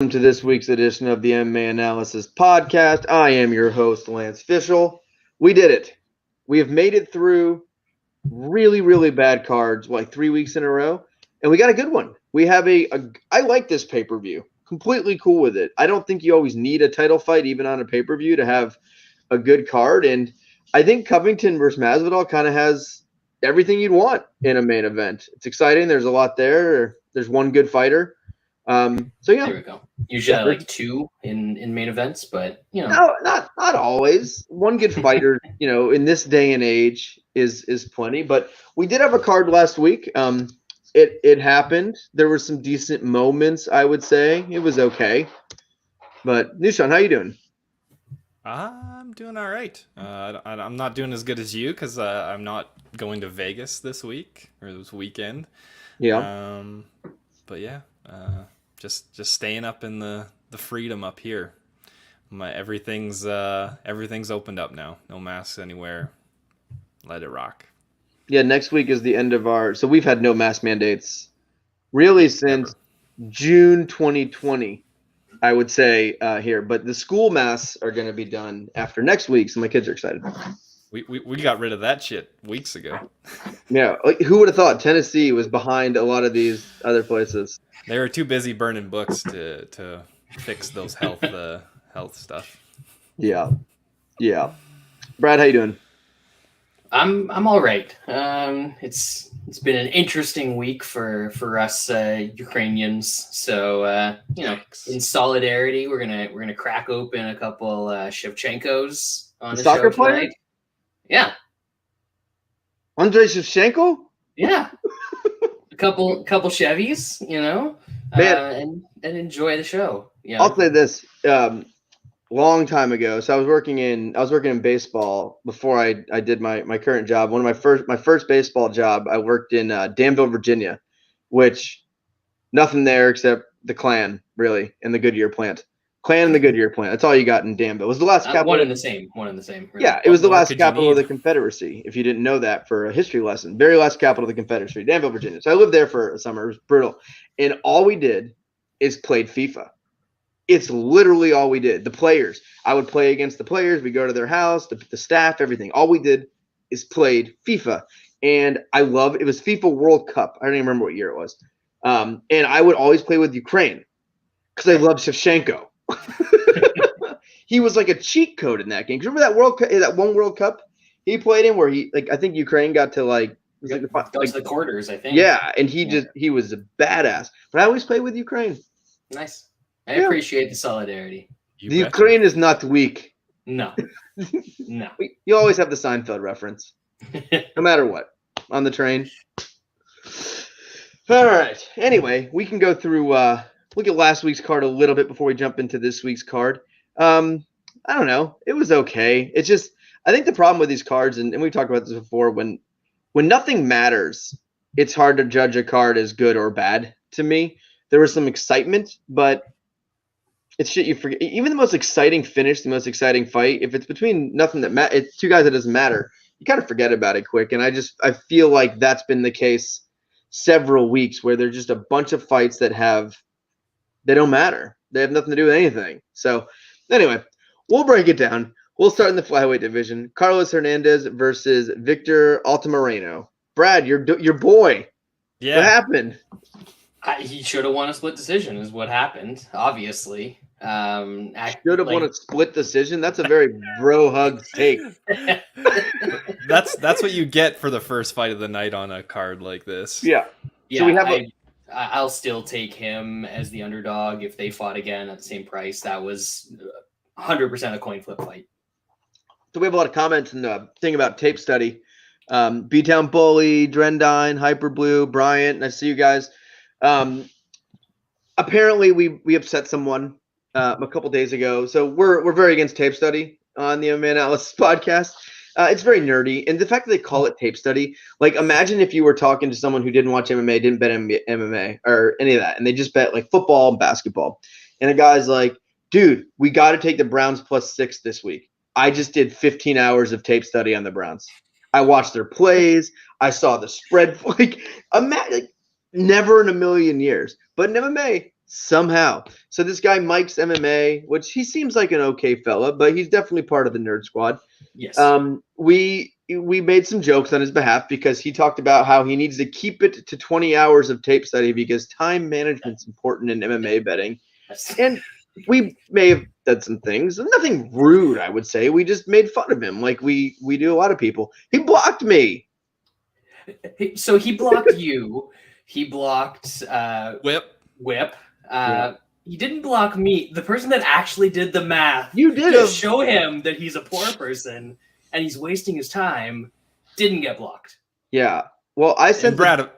Welcome to this week's edition of the MMA Analysis podcast. I am your host, Lance Fishel. We did it. We have made it through really, really bad cards, like 3 weeks in a row, and we got a good one. We have I like this pay-per-view. Completely cool with it. I don't think you always need a title fight, even on a pay-per-view, to have a good card, and I think Covington versus Masvidal kind of has everything you'd want in a main event. It's exciting. There's a lot there. There's one good fighter. So yeah, there we go. Usually like two in main events, but no, not always. One good fighter, in this day and age is plenty. But we did have a card last week. It happened. There were some decent moments, I would say. It was okay. But Nushan, how you doing? I'm doing all right. I'm not doing as good as you because I'm not going to Vegas this week or this weekend. Yeah. But yeah. Just staying up in the freedom up here. Everything's opened up now. No masks anywhere. Let it rock. Yeah, next week is the end of so we've had no mask mandates really since June 2020, I would say here. But the school masks are going to be done after next week, so my kids are excited. We got rid of that shit weeks ago. Yeah, like who would have thought Tennessee was behind a lot of these other places? They were too busy burning books to fix those health stuff. Yeah. Brad, how you doing? I'm all right. It's been an interesting week for us Ukrainians. So in solidarity, we're gonna crack open a couple Shevchenkos on the soccer show player. Tonight. Yeah. Andrei Shevchenko? Yeah. a couple Chevys, and enjoy the show. Yeah. I'll say this. Long time ago. So I was working in baseball before I did my current job. One of my first baseball job, I worked in Danville, Virginia, which nothing there except the Klein, really, and the Goodyear plant. Klein and the Goodyear plant. That's all you got in Danville. It was the last capital. One and the same. Really. Yeah, it was the last capital of the Confederacy. If you didn't know that for a history lesson, very last capital of the Confederacy, Danville, Virginia. So I lived there for a summer. It was brutal, and all we did is played FIFA. It's literally all we did. The players. I would play against the players. We go to their house, the staff, everything. All we did is played FIFA, and it was FIFA World Cup. I don't even remember what year it was. And I would always play with Ukraine because I love Shevchenko. He was like a cheat code in that game. Remember that one World Cup he played in where I think Ukraine got to the quarters, I think. Yeah, and he was a badass. But I always play with Ukraine. Nice. I appreciate the solidarity. The Ukraine is not weak. No. No. You always have the Seinfeld reference. No matter what. On the train. All right. Anyway, we can go through look at last week's card a little bit before we jump into this week's card. I don't know. It was okay. It's just I think the problem with these cards, and we've talked about this before, when nothing matters, it's hard to judge a card as good or bad to me. There was some excitement, but it's shit you forget. Even the most exciting finish, the most exciting fight, if it's between nothing that it's two guys that doesn't matter, you kind of forget about it quick. And I feel like that's been the case several weeks where there's just a bunch of fights that they don't matter. They have nothing to do with anything. So anyway, we'll break it down. We'll start in the flyweight division. Carlos Hernandez versus Victor Altamirano. Brad, your boy. Yeah. What happened? He should have won a split decision is what happened, obviously. Should have won a split decision. That's a very bro hug take. That's what you get for the first fight of the night on a card like this. Yeah. Yeah. So we have I'll still take him as the underdog if they fought again at the same price. That was 100% a coin flip fight. So we have a lot of comments in the thing about tape study. B-Town Bully, Drendine, Hyperblue, Bryant. I see you guys. Apparently we upset someone a couple days ago, so we're very against tape study on the MMA Analysis podcast. It's very nerdy, and the fact that they call it tape study, like imagine if you were talking to someone who didn't watch MMA, didn't bet MMA or any of that, and they just bet like football and basketball, and a guy's like, dude, we got to take the Browns +6 this week. I just did 15 hours of tape study on the Browns. I watched their plays. I saw the spread. Never in a million years. But in MMA, somehow. So this guy Mike's MMA, which he seems like an okay fella, but he's definitely part of the nerd squad. Yes. We made some jokes on his behalf because he talked about how he needs to keep it to 20 hours of tape study because time management's important in MMA betting. And we may have said some things, nothing rude, I would say. We just made fun of him like we do a lot of people. He blocked me. So he blocked you. He blocked Whip. He didn't block me. The person that actually did the math you did to show him that he's a poor person and he's wasting his time didn't get blocked. Yeah. Well, I sent Brad.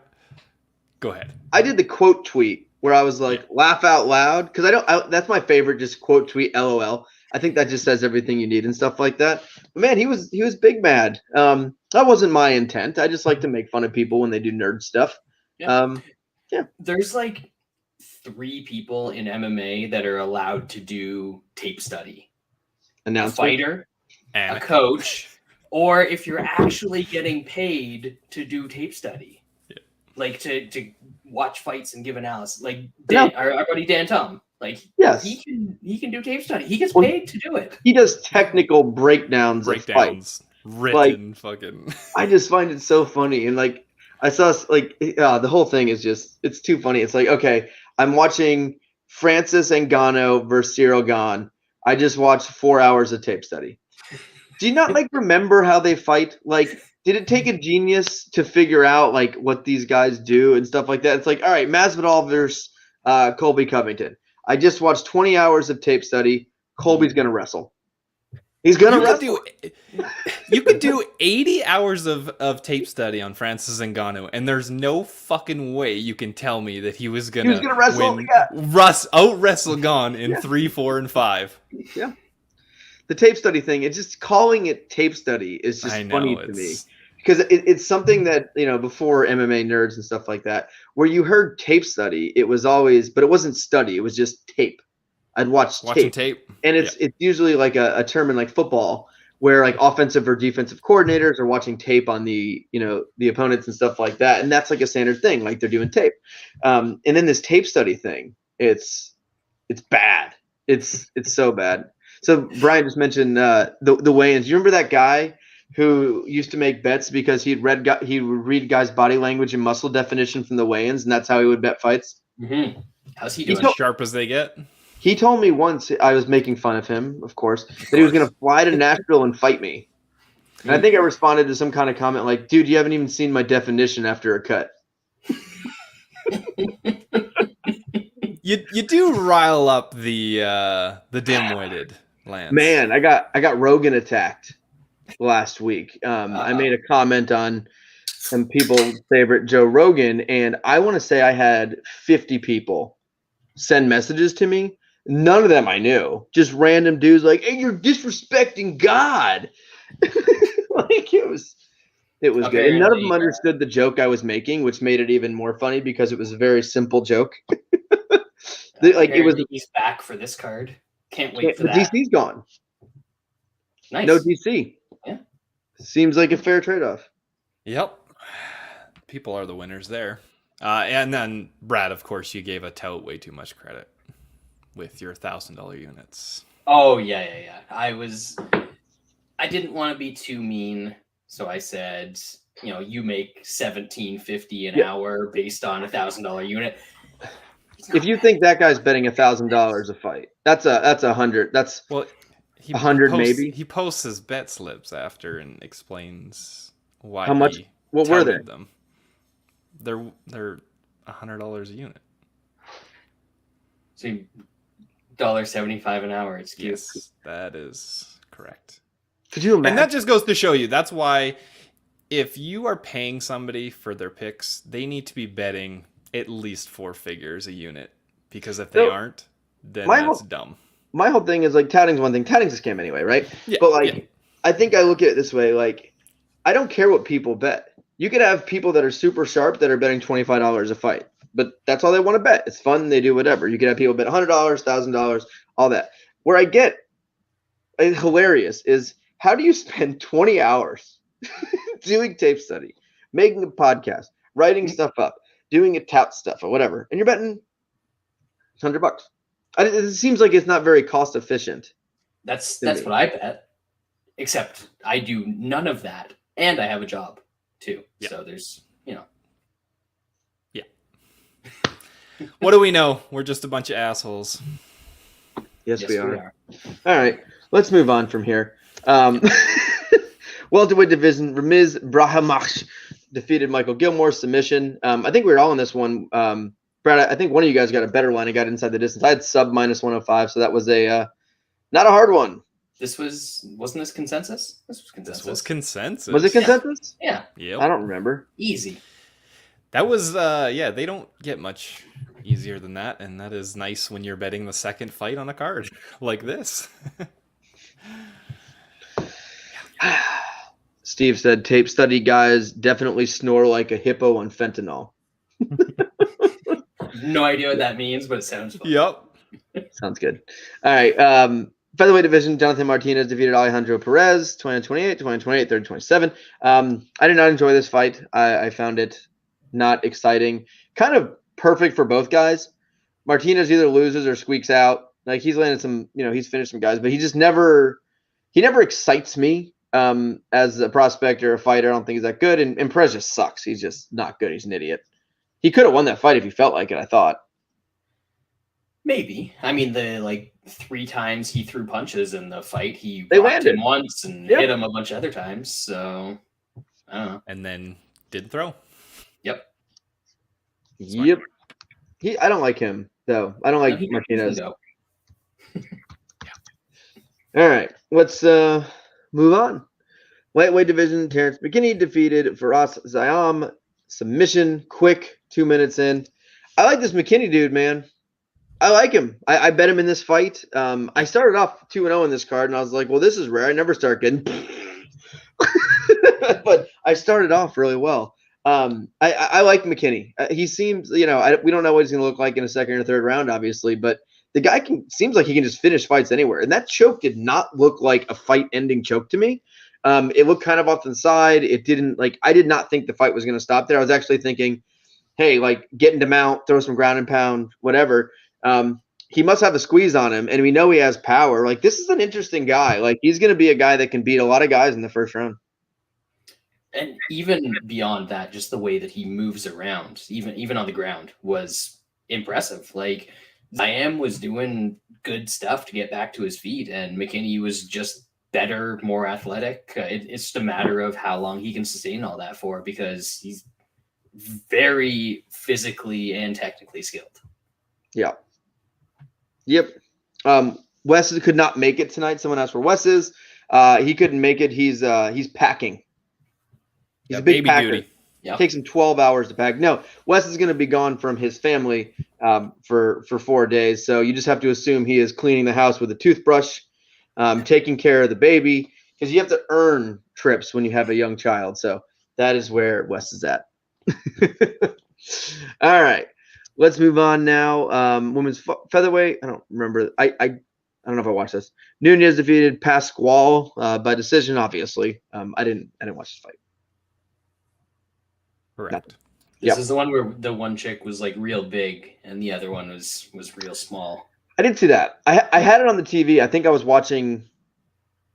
Go ahead. I did the quote tweet where I was like, laugh out loud. Because that's my favorite, just quote tweet, LOL. I think that just says everything you need and stuff like that. But man, he was big mad. That wasn't my intent. I just like to make fun of people when they do nerd stuff. Yeah. Yeah. There's like 3 people in MMA that are allowed to do tape study. A fighter, and a coach, or if you're actually getting paid to do tape study. Yeah. Like to watch fights and give analysis. Like our buddy Dan Tom. Like yes. he can do tape study. He gets paid to do it. He does technical breakdowns of fights. Written fucking. I just find it so funny. And like I saw like the whole thing is just it's too funny. It's like, okay, I'm watching Francis Ngannou versus Cyril Gane. I just watched 4 hours of tape study. Do you not like remember how they fight? Like, did it take a genius to figure out like what these guys do and stuff like that? It's like, all right, Masvidal versus Colby Covington. I just watched 20 hours of tape study. Colby's gonna wrestle. He's gonna wrestle. You could do 80 hours of tape study on Francis Ngannou, and there's no fucking way you can tell me that he was gonna wrestle. win, wrestle Gane in 3, 4, and 5. Yeah. The tape study thing, it's just calling it tape study is just funny to me. Because it's something that, before MMA nerds and stuff like that, where you heard tape study, it was always, but it wasn't study, it was just tape. I'd watching tape. And it's usually like a term in like football where like offensive or defensive coordinators are watching tape on the opponents and stuff like that. And that's like a standard thing, like they're doing tape. And then this tape study thing, it's bad. It's so bad. So Brian just mentioned the weigh-ins. You remember that guy who used to make bets because he would read guys' body language and muscle definition from the weigh-ins, and that's how he would bet fights? Mm-hmm. How's he doing? As sharp as they get? He told me once, I was making fun of him, of course, that he was going to fly to Nashville and fight me. And I think I responded to some kind of comment like, dude, you haven't even seen my definition after a cut. You do rile up the dim-witted, Lance. Man, I got Rogan attacked last week. I made a comment on some people's favorite Joe Rogan, and I want to say I had 50 people send messages to me. None of them I knew. Just random dudes like, hey, you're disrespecting God. Like it was good. And none of them understood the joke I was making, which made it even more funny because it was a very simple joke. He's back for this card. Can't wait for that. DC's gone. Nice. No DC. Yeah. Seems like a fair trade-off. Yep. People are the winners there. And then, Brad, of course, you gave a tout way too much credit with your $1,000 units. Oh, yeah. I didn't want to be too mean, so I said, you make $17.50 an hour based on $1,000 unit. If you think that guy's betting $1,000 a fight, that's 100. That's 100 maybe. He posts his bet slips after and explains why. How much? What were they? Them. They're $100 a unit. So $1.75 an hour. It's cute. Yes, that is correct. Could you imagine? And that just goes to show you. That's why if you are paying somebody for their picks, they need to be betting at least 4 figures a unit. Because if they aren't, then that's dumb. My whole thing is like touting's one thing. Touting's a scam anyway, right? Yeah, but I think I look at it this way. Like, I don't care what people bet. You could have people that are super sharp that are betting $25 a fight, but that's all they want to bet. It's fun. They do whatever. You could have people bet $100, $1,000, all that. Where I get hilarious is how do you spend 20 hours doing tape study, making a podcast, writing stuff up, doing a tout stuff or whatever, and you're betting $100. It seems like it's not very cost efficient. That's what I bet. Except I do none of that, and I have a job too. Yeah. So there's, Yeah. What do we know? We're just a bunch of assholes. Yes, we are. All right, let's move on from here. Welterweight division, Ramiz Brahimaj defeated Michael Gilmore, submission. I think we were all in this one. Brad, I think one of you guys got a better line and got inside the distance. I had sub -105, so that was a not a hard one. Wasn't this consensus? This was consensus. Was it consensus? Yeah. I don't remember. Easy. That was they don't get much easier than that, and that is nice when you're betting the second fight on a card like this. Steve said tape study guys definitely snore like a hippo on fentanyl. No idea what that means, but it sounds fun. Yep. Sounds good. All right. Featherweight division, Jonathan Martinez defeated Alejandro Perez, 20-28, 20-28, 30-27. I did not enjoy this fight. I found it not exciting. Kind of perfect for both guys. Martinez either loses or squeaks out. Like he's landed some, he's finished some guys, but he never excites me as a prospect or a fighter. I don't think he's that good. And Perez just sucks. He's just not good. He's an idiot. He could have won that fight if he felt like it, I thought. Maybe. I mean, the 3 times he threw punches in the fight, they landed him once and hit him a bunch of other times. So I don't know. And then didn't throw. Yep. Yep. I don't like him though. I don't like Martinez. All right, let's move on. Lightweight division, Terrence McKinney defeated Faraz Zayam. Submission, quick, 2 minutes in. I like this McKinney dude, man. I like him. I bet him in this fight. I started off 2-0 in this card, and I was like, well, this is rare. I never start good. But I started off really well. I like McKinney. He seems, we don't know what he's going to look like in a second or third round, obviously, but the guy seems like he can just finish fights anywhere. And that choke did not look like a fight-ending choke to me. It looked kind of off to the side. It didn't I did not think the fight was going to stop there. I was actually thinking, hey, get into mount, throw some ground and pound, whatever. He must have a squeeze on him, and we know he has power. This is an interesting guy. He's going to be a guy that can beat a lot of guys in the first round. And even beyond that, just the way that he moves around, even on the ground, was impressive. Zayam was doing good stuff to get back to his feet, and McKinney was just better, more athletic. It's just a matter of how long he can sustain all that for, because he's very physically and technically skilled. Yeah. Yep. Wes could not make it tonight. Someone asked where Wes is. He couldn't make it. He's packing. He's a big packer. Duty. Yep. Takes him 12 hours to pack. No, Wes is going to be gone from his family for 4 days. So you just have to assume he is cleaning the house with a toothbrush, taking care of the baby, because you have to earn trips when you have a young child. So that is where Wes is at. All right. Let's move on now. Women's featherweight. I don't remember. I don't know if I watched this. Nunez defeated Pascual by decision. Obviously, I didn't watch this fight. Correct. This is the one where the one chick was real big and the other one was real small. I didn't see that. I had it on the TV. I think I was watching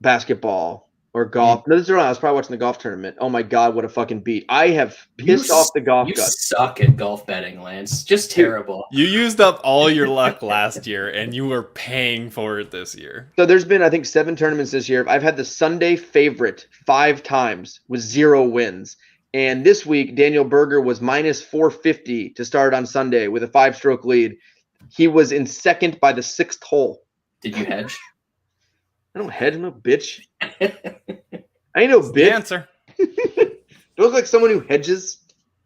basketball or golf. No, this is wrong. I was probably watching the golf tournament. Oh my God, what a fucking beat. I have pissed off the golf gods. You suck at golf betting, Lance. Just terrible. You used up all your luck last year, and you were paying for it this year. So there's been, I think, 7 tournaments this year. I've had the Sunday favorite 5 times with 0 wins. And this week, Daniel Berger was minus 450 to start on Sunday with a 5-stroke lead. He was in second by the 6th hole. Did you hedge? I don't hedge, no bitch. I ain't no bitch. The answer. Do I look like someone who hedges?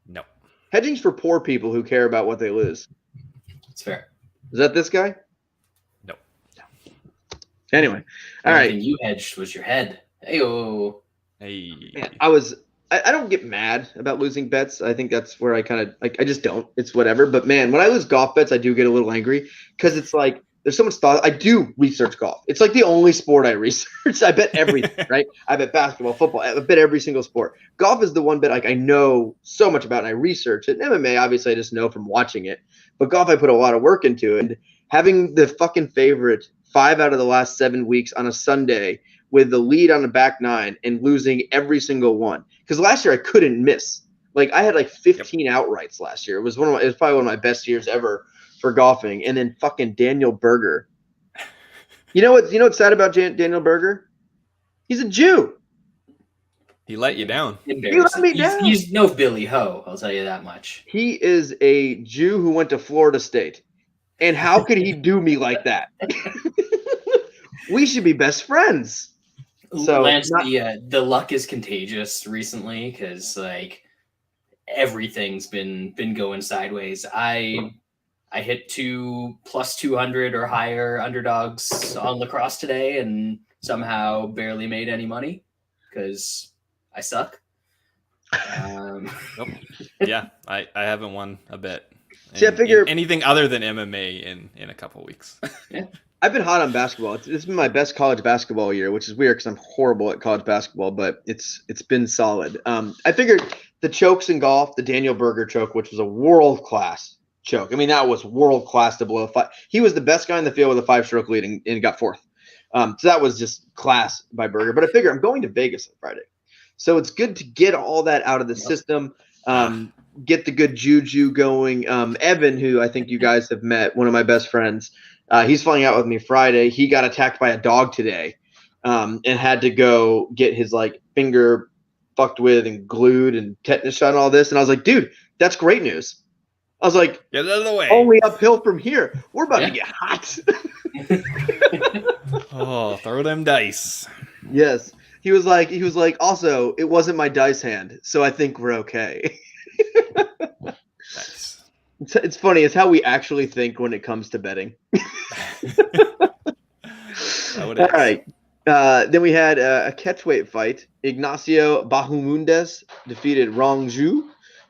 No. Hedging's for poor people who care about what they lose. It's fair. Is that this guy? No. Anyway, all right. You hedged was your head. Hey-oh. Hey. Man, I don't get mad about losing bets. I think that's where I kind of I just don't. It's whatever. But man, when I lose golf bets, I do get a little angry because it's There's so much thought. I do research golf. It's like the only sport I research. I bet everything, right? I bet basketball, football. I bet every single sport. Golf is the one bet like I know so much about and I research it. And MMA, obviously, I just know from watching it. But golf, I put a lot of work into it. And having the fucking favorite 5 out of the last 7 weeks on a Sunday with the lead on the back 9 and losing every single one. Because last year I couldn't miss. Like I had like 15 outrights last year. It was probably one of my best years ever for golfing. And then fucking Daniel Berger. You know what's sad about Daniel Berger? He's a Jew. He let you down. He let me down. He's no Billy Ho, I'll tell you that much. He is a Jew who went to Florida State. And how could he do me like that? We should be best friends. So Lance, the luck is contagious recently because like everything's been going sideways. I hit 2 plus 200 or higher underdogs on lacrosse today and somehow barely made any money because I suck. Nope. Yeah, I haven't won a bet. See, I figure anything other than MMA in a couple weeks. Yeah. I've been hot on basketball. It's been my best college basketball year, which is weird because I'm horrible at college basketball, but it's been solid. I figured the chokes in golf, the Daniel Berger choke, which was a world-class choke. I mean, that was world-class to blow a 5. He was the best guy in the field with a 5-stroke lead and got 4th. So that was just class by Berger. But I figure I'm going to Vegas on Friday. So it's good to get all that out of the system, get the good juju going. Evan, who I think you guys have met, one of my best friends, he's flying out with me Friday. He got attacked by a dog today and had to go get his like finger fucked with and glued and tetanus shot and all this. And I was like, dude, that's great news. I was like, get out of the way. Only uphill from here. We're about to get hot. Oh, throw them dice. Yes. He was like, also, it wasn't my dice hand, so I think we're okay. Nice. It's funny. It's how we actually think when it comes to betting. All right. Then we had a catchweight fight. Ignacio Bahamundes defeated Rong Zhu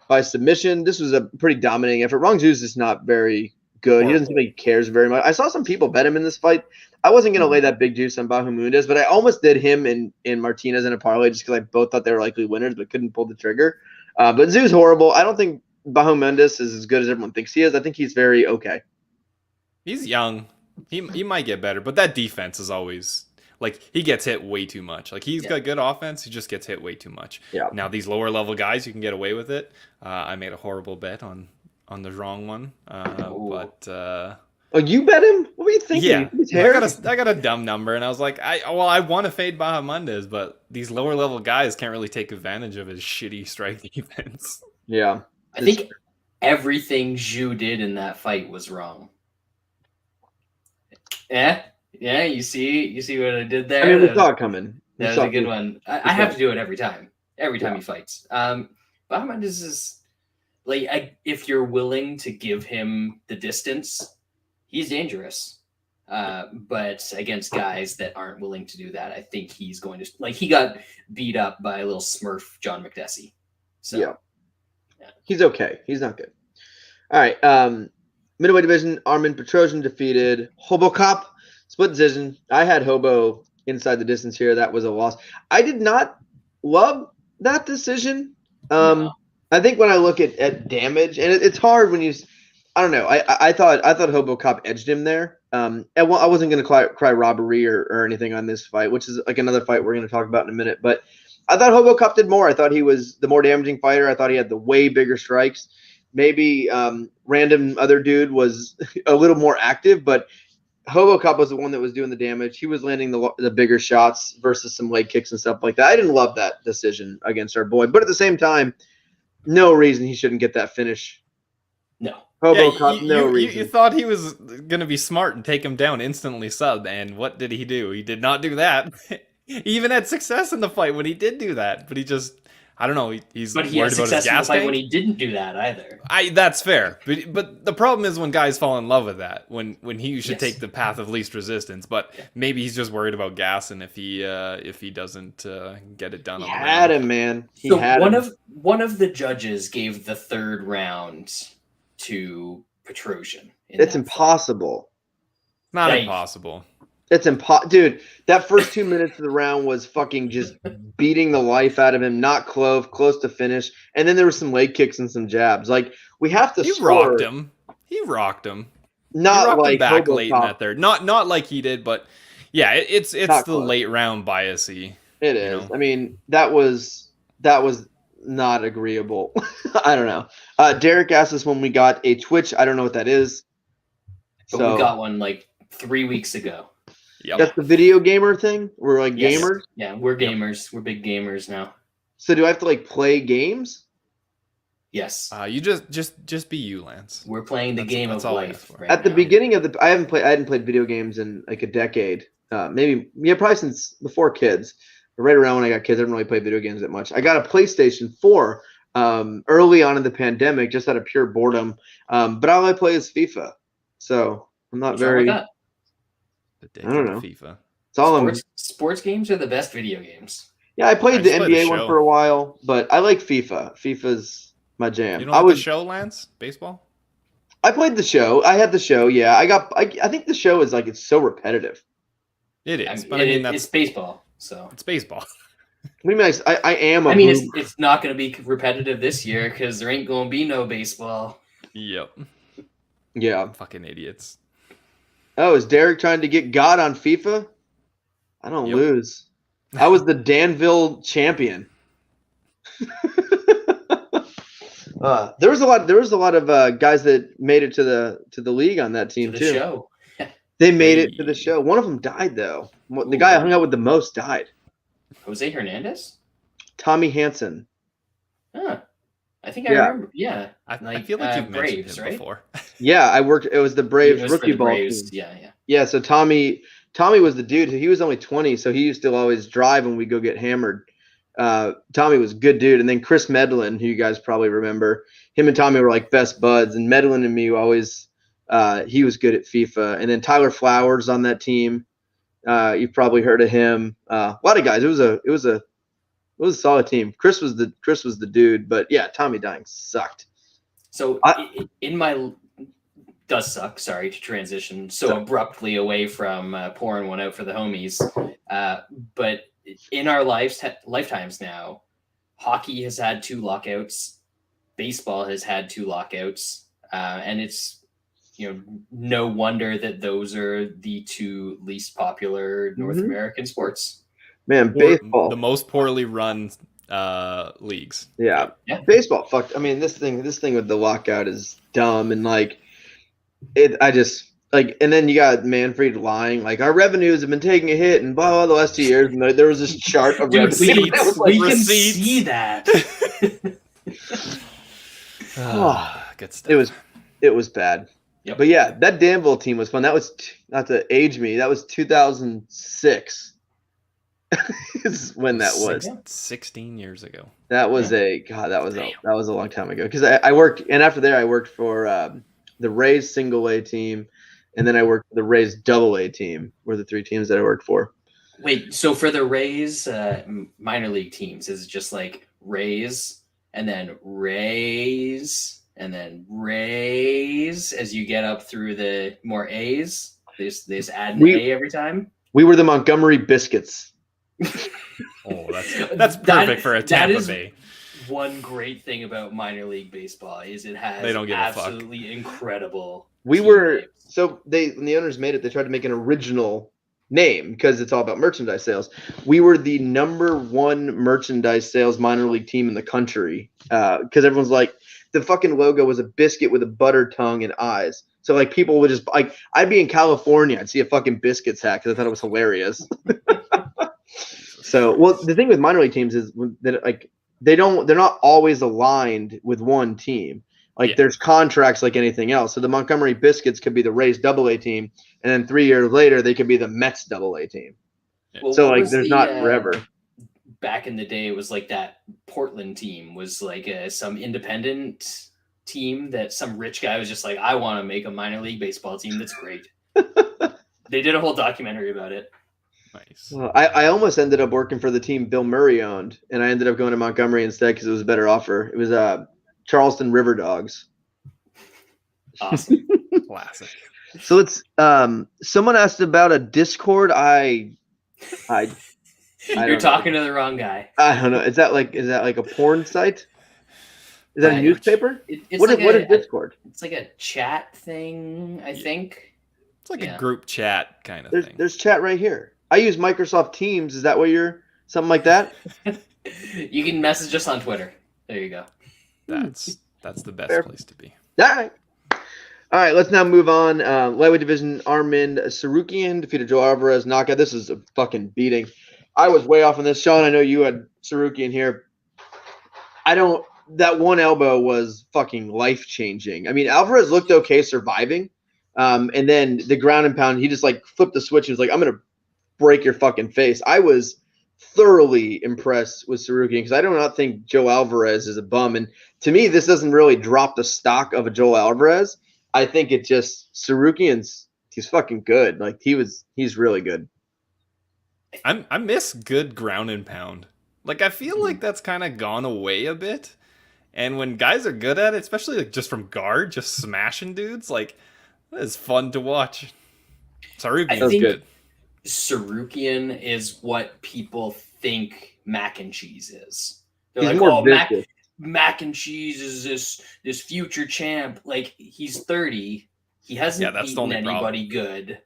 by submission. This was a pretty dominating effort. Rong Zhu's just not very good. He doesn't seem like he cares very much. I saw some people bet him in this fight. I wasn't going to lay that big juice on Bahamundes, but I almost did him and Martinez in a parlay just because I both thought they were likely winners, but couldn't pull the trigger. But Zhu's horrible. I don't think Bahamundes is as good as everyone thinks he is. I think he's very okay. He's young. He might get better, but that defense is always like he gets hit way too much. Like he's got good offense, he just gets hit way too much. Yeah. Now these lower level guys, you can get away with it. I made a horrible bet on the wrong one, but. Oh, you bet him? What were you thinking? Yeah, I got a dumb number, and I was like, I want to fade Bahamundes, but these lower level guys can't really take advantage of his shitty strike defense. Yeah, I think everything Zhu did in that fight was wrong. Yeah, you see what I did there. I mean, we saw it coming. That was a good one. I have to do it every time he fights. Bahamundes is like, if you're willing to give him the distance, he's dangerous. But against guys that aren't willing to do that, I think he's going to he got beat up by a little Smurf John McDessie. So yeah. He's okay. He's not good. All right. Middleweight division, Armin Petrosian defeated Hobokop. Split decision. I had Hobo inside the distance here. That was a loss. I did not love that decision. No. I think when I look at damage, and it's hard when you – I don't know. I thought Hobokop edged him there. I wasn't going to cry robbery or anything on this fight, which is like another fight we're going to talk about in a minute. But I thought Hobokop did more. I thought he was the more damaging fighter. I thought he had the way bigger strikes. Maybe random other dude was a little more active, but Hobokop was the one that was doing the damage. He was landing the bigger shots versus some leg kicks and stuff like that. I didn't love that decision against our boy, but at the same time, no reason he shouldn't get that finish. No. Hobokop, no reason. You thought he was going to be smart and take him down instantly sub, and what did he do? He did not do that. He even had success in the fight when he did do that, but he just, I don't know, he's but he had success in the fight when he didn't do that either. That's fair, but the problem is when guys fall in love with that, when he should take the path of least resistance, but maybe he's just worried about gas, and if he doesn't get it done, he had him, man. One of the judges gave the third round to Petrosian. It's impossible. Not Yikes. impossible. It's impossible, dude. That first 2 minutes of the round was fucking just beating the life out of him. Not close to finish, and then there were some leg kicks and some jabs. Like we have to. He score. rocked him. He rocked him. Not he rocked like him back Hobo late Top. in that third. Not like he did, but yeah, it's Not the close. late round biasy. It is. You know? I mean, that was not agreeable. I don't know. Derek asked us when we got a Twitch. I don't know what that is. But So we got one like 3 weeks ago. Yep. that's the video gamer thing. We're like Yes. gamers. Yeah, we're gamers. We're big gamers now. So do I have to like play games? Yes. You just be you, Lance. We're playing the game that's of all I life. ask for. Right At the now. beginning of I hadn't played video games in like a decade. Maybe probably since before kids. Right around when I got kids, I didn't really play video games that much. I got a PlayStation 4 early on in the pandemic, just out of pure boredom. But all I play is FIFA. So I'm not What's wrong with very. that? Addicted I don't to know. FIFA. It's all I'm. Sports games are the best video games. Yeah, I played I the just played the NBA one show. for a while, but I like FIFA. FIFA's my jam. You don't like the show, Lance? Baseball? I played the show. I had the show. Yeah, I think the show is like it's so repetitive. It is, I mean, but I mean it's that's baseball. So it's baseball. What do you mean? I am. I mean, it's not going to be repetitive this year because there ain't going to be no baseball. Yep. Yeah. Fucking idiots. Oh, is Derek trying to get God on FIFA? I don't Yep. lose. I was the Danville champion. There was a lot of guys that made it to the league on that team To the too. show. They made it to the show. One of them died though. The guy I hung out with the most died. Jose Hernandez? Tommy Hansen. Huh. I think I Yeah. remember. Yeah. I Like, feel like you've mentioned Braves, him right? before. Yeah, I worked. It was the Braves It was for rookie the ball Braves. team. Yeah. Yeah, so Tommy was the dude. He was only 20, so he used to always drive when we go get hammered. Tommy was a good dude. And then Chris Medlin, who you guys probably remember, him and Tommy were like best buds. And Medlin and me always, he was good at FIFA. And then Tyler Flowers on that team. You've probably heard of him. A lot of guys. It was a solid team. Chris was the dude. But yeah, Tommy dying sucked. So does suck. Sorry to transition so Sorry. abruptly away from pouring one out for the homies. But in our lifetimes now, hockey has had 2 lockouts, baseball has had 2 lockouts, and it's no wonder that those are the 2 least popular North Mhm. American sports. Man, baseball. The most poorly run leagues. Yeah. Yeah. Baseball fucked. I mean, this thing with the lockout is dumb and like and then you got Manfred lying like our revenues have been taking a hit and blah blah the last 2 years and there was this chart of Dude, revenue. we It was like, can receipts. see that. Good stuff. it was bad. Yep. But yeah, that Danville team was fun. That was not to age me. That was 2006. Is when that was. 16 years ago. That was that was a long time ago because I worked and after there I worked for the Rays single A team and then I worked for the Rays double A team were the 3 teams that I worked for. Wait, so for the Rays minor league teams, is it just like Rays and then Rays and then Rays as you get up through the more A's? They just add an A every time? We were the Montgomery Biscuits. Oh, that's perfect for a Tampa Bay. One great thing about minor league baseball is it has They don't give a fuck. absolutely incredible. We team were names. so when the owners made it, they tried to make an original name because it's all about merchandise sales. We were the #1 merchandise sales minor league team in the country because everyone's like the fucking logo was a biscuit with a butter tongue and eyes. So like people would just like I'd be in California, I'd see a fucking Biscuits hat because I thought it was hilarious. So well, the thing with minor league teams is that like they're not always aligned with one team. Like there's contracts like anything else. So the Montgomery Biscuits could be the Rays AA team, and then 3 years later they could be the Mets AA team. Well, So what like was there's the, not forever. Back in the day, it was like that Portland team was like some independent team that some rich guy was just like, I want to make a minor league baseball team. That's great. They did a whole documentary about it. Nice. Well, I almost ended up working for the team Bill Murray owned, and I ended up going to Montgomery instead because it was a better offer. It was Charleston River Dogs. Awesome. Classic. So let's. Someone asked about a Discord. I You're talking to the wrong guy. I don't know. Is that like a porn site? Is that a newspaper? It's What like is Discord? It's like a chat thing, I think. It's like a group chat kind of thing. There's chat right here. I use Microsoft Teams. Is that what you're something like that? You can message us on Twitter. There you go. That's the best place to be. All right, let's now move on. Lightweight division, Armin Tsarukyan defeated Joe Alvarez knockout. This is a fucking beating. I was way off on this. Sean, I know you had Tsarukyan here. That one elbow was fucking life-changing. I mean, Alvarez looked okay surviving. And then the ground and pound, he just like flipped the switch and was like, I'm going to break your fucking face. I was thoroughly impressed with Tsarukyan because I do not think Joe Alvarez is a bum. And to me, this doesn't really drop the stock of a Joe Alvarez. I think it just he's fucking good. Like he's really good. I miss good ground and pound. Like I feel like that's kind of gone away a bit. And when guys are good at it, especially like just from guard, just smashing dudes, like it's fun to watch. Tsarukyan's good. Tsarukyan is what people think MacNCheese is. They're He's like, more oh, vicious. MacNCheese is this future champ. Like he's 30. He hasn't beaten anybody good.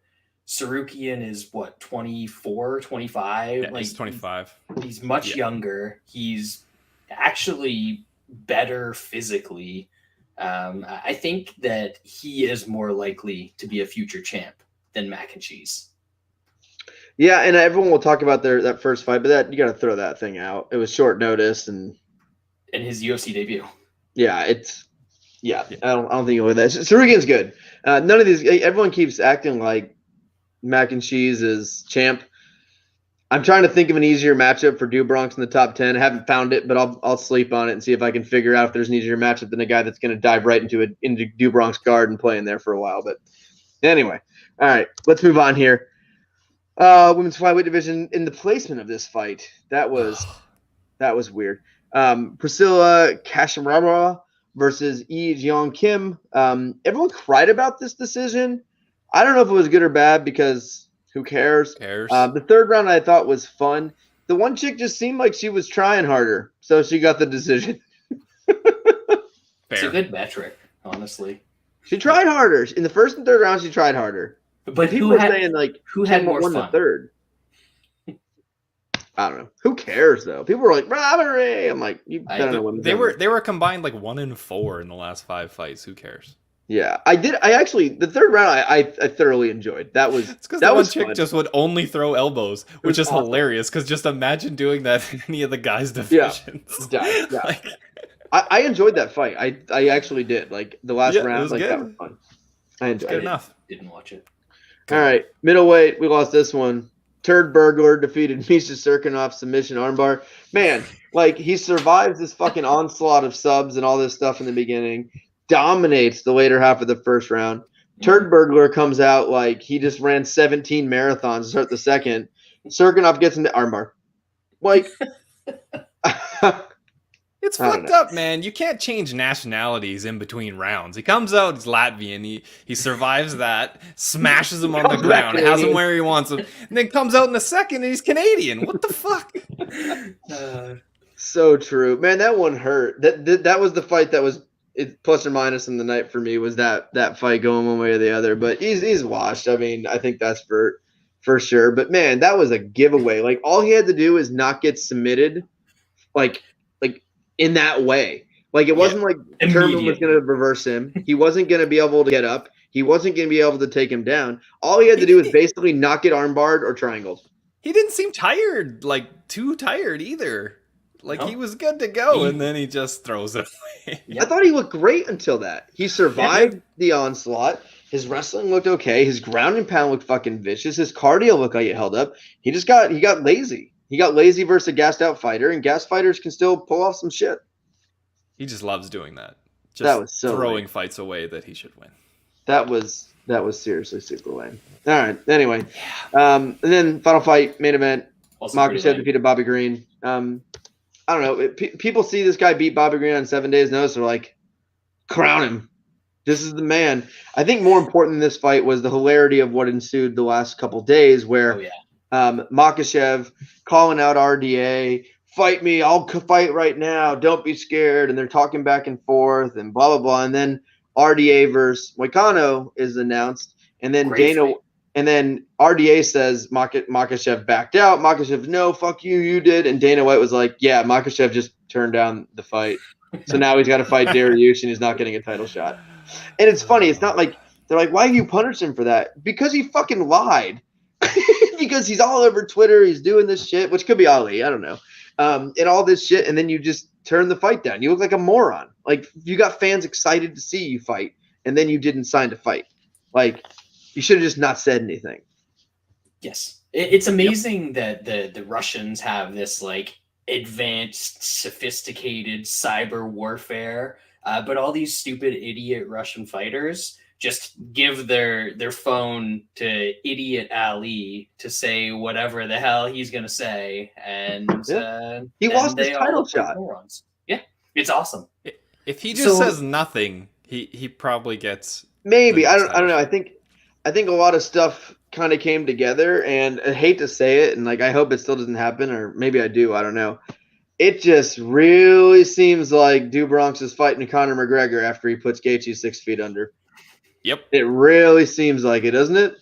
Tsarukyan is what, 24, 25? Yeah, he's 25. He's much younger. He's actually better physically. I think that he is more likely to be a future champ than MacNCheese. Yeah, and everyone will talk about that first fight, but that you got to throw that thing out. It was short notice and his UFC debut. Yeah, I don't think you'll win that. Tsarukyan's good. None of these. Everyone keeps acting like MacNCheese is champ. I'm trying to think of an easier matchup for Dubronx in the top 10. I haven't found it, but I'll sleep on it and see if I can figure out if there's an easier matchup than a guy that's going to dive right into Dubronx guard and play in there for a while. But anyway, all right, let's move on here. Women's flyweight division in the placement of this fight. That was weird. Priscilla Cachoeira versus Yi Jeong Kim. Everyone cried about this decision. I don't know if it was good or bad because who cares? The third round I thought was fun. The one chick just seemed like she was trying harder, so she got the decision. It's a good metric, honestly. She tried harder. In the first and third round, she tried harder. But people were saying like who had more fun? The third. I don't know. Who cares though? People were like robbery. I'm like, you better know women. They were combined like 1-4 in the last 5 fights. Who cares? Yeah, I did. I actually the third round I thoroughly enjoyed. That was because that one was chick fun. just would only throw elbows, which is awesome. Hilarious. Because just imagine doing that in any of the guys' divisions. Yeah. Like, I enjoyed that fight. I actually did. Like the last round, like good. That was fun. I enjoyed it. Good enough. Didn't watch it. All right, middleweight. We lost this one. Turd Burglar defeated Misha Serkinov submission armbar. Man, like he survives this fucking onslaught of subs and all this stuff in the beginning. Dominates the later half of the first round. Turd Burglar comes out like he just ran 17 marathons to start the second. Serkinov gets into armbar. Like, it's fucked up, man. You can't change nationalities in between rounds. He comes out, he's Latvian. He survives that, smashes him on the ground, has him where he wants him, and then comes out in the second and he's Canadian. What the fuck? So true, man. That one hurt. That was the fight that was plus or minus in the night for me. Was that fight going one way or the other? But he's washed. I mean, I think that's for sure. But man, that was a giveaway. Like all he had to do is not get submitted, like in that way. Like it wasn't like Turman was going to reverse him. He wasn't going to be able to get up. He wasn't going to be able to take him down. All he had to do was basically not get armbarred or triangled. He didn't seem tired, like too tired either. Like he was good to go, and then he just throws it away. I thought he looked great until that. He survived the onslaught. His wrestling looked okay. His ground and pound looked fucking vicious. His cardio looked like it held up. He got lazy. He got lazy versus a gassed out fighter, and gassed fighters can still pull off some shit. He just loves doing that. Just that was so throwing fights away that he should win. That was seriously super lame. All right. Anyway, and then final fight, main event. Makhachev defeated Bobby Green. I don't know. People see this guy beat Bobby Green on 7 days' notice. They're like, crown him. This is the man. I think more important than this fight was the hilarity of what ensued the last couple days, where Makhachev calling out RDA, fight me, I'll fight right now, don't be scared, and they're talking back and forth and blah blah blah, and then RDA versus Moicano is announced, and then and then RDA says Makhachev backed out. Makhachev, no, fuck you, you did, and Dana White was like, yeah, Makhachev just turned down the fight, so now he's got to fight Dariush, and he's not getting a title shot. And it's funny. It's not like they're like, why do you punish him for that? Because he fucking lied. Because he's all over Twitter. He's doing this shit, which could be Ali. I don't know. And all this shit. And then you just turn the fight down. You look like a moron. Like, you got fans excited to see you fight, and then you didn't sign to fight. Like, you should have just not said anything. Yes. It's amazing that the Russians have this, like, advanced, sophisticated cyber warfare. But all these stupid idiot Russian fighters just give their phone to idiot Ali to say whatever the hell he's going to say. And he lost his title shot. Yeah, it's awesome. If he just says nothing, he probably gets... Maybe. I don't know. I think a lot of stuff kind of came together, and I hate to say it, and like I hope it still doesn't happen, or maybe I do. I don't know. It just really seems like Dubronx is fighting Conor McGregor after he puts Gaethje 6 feet under. Yep. It really seems like it, doesn't it?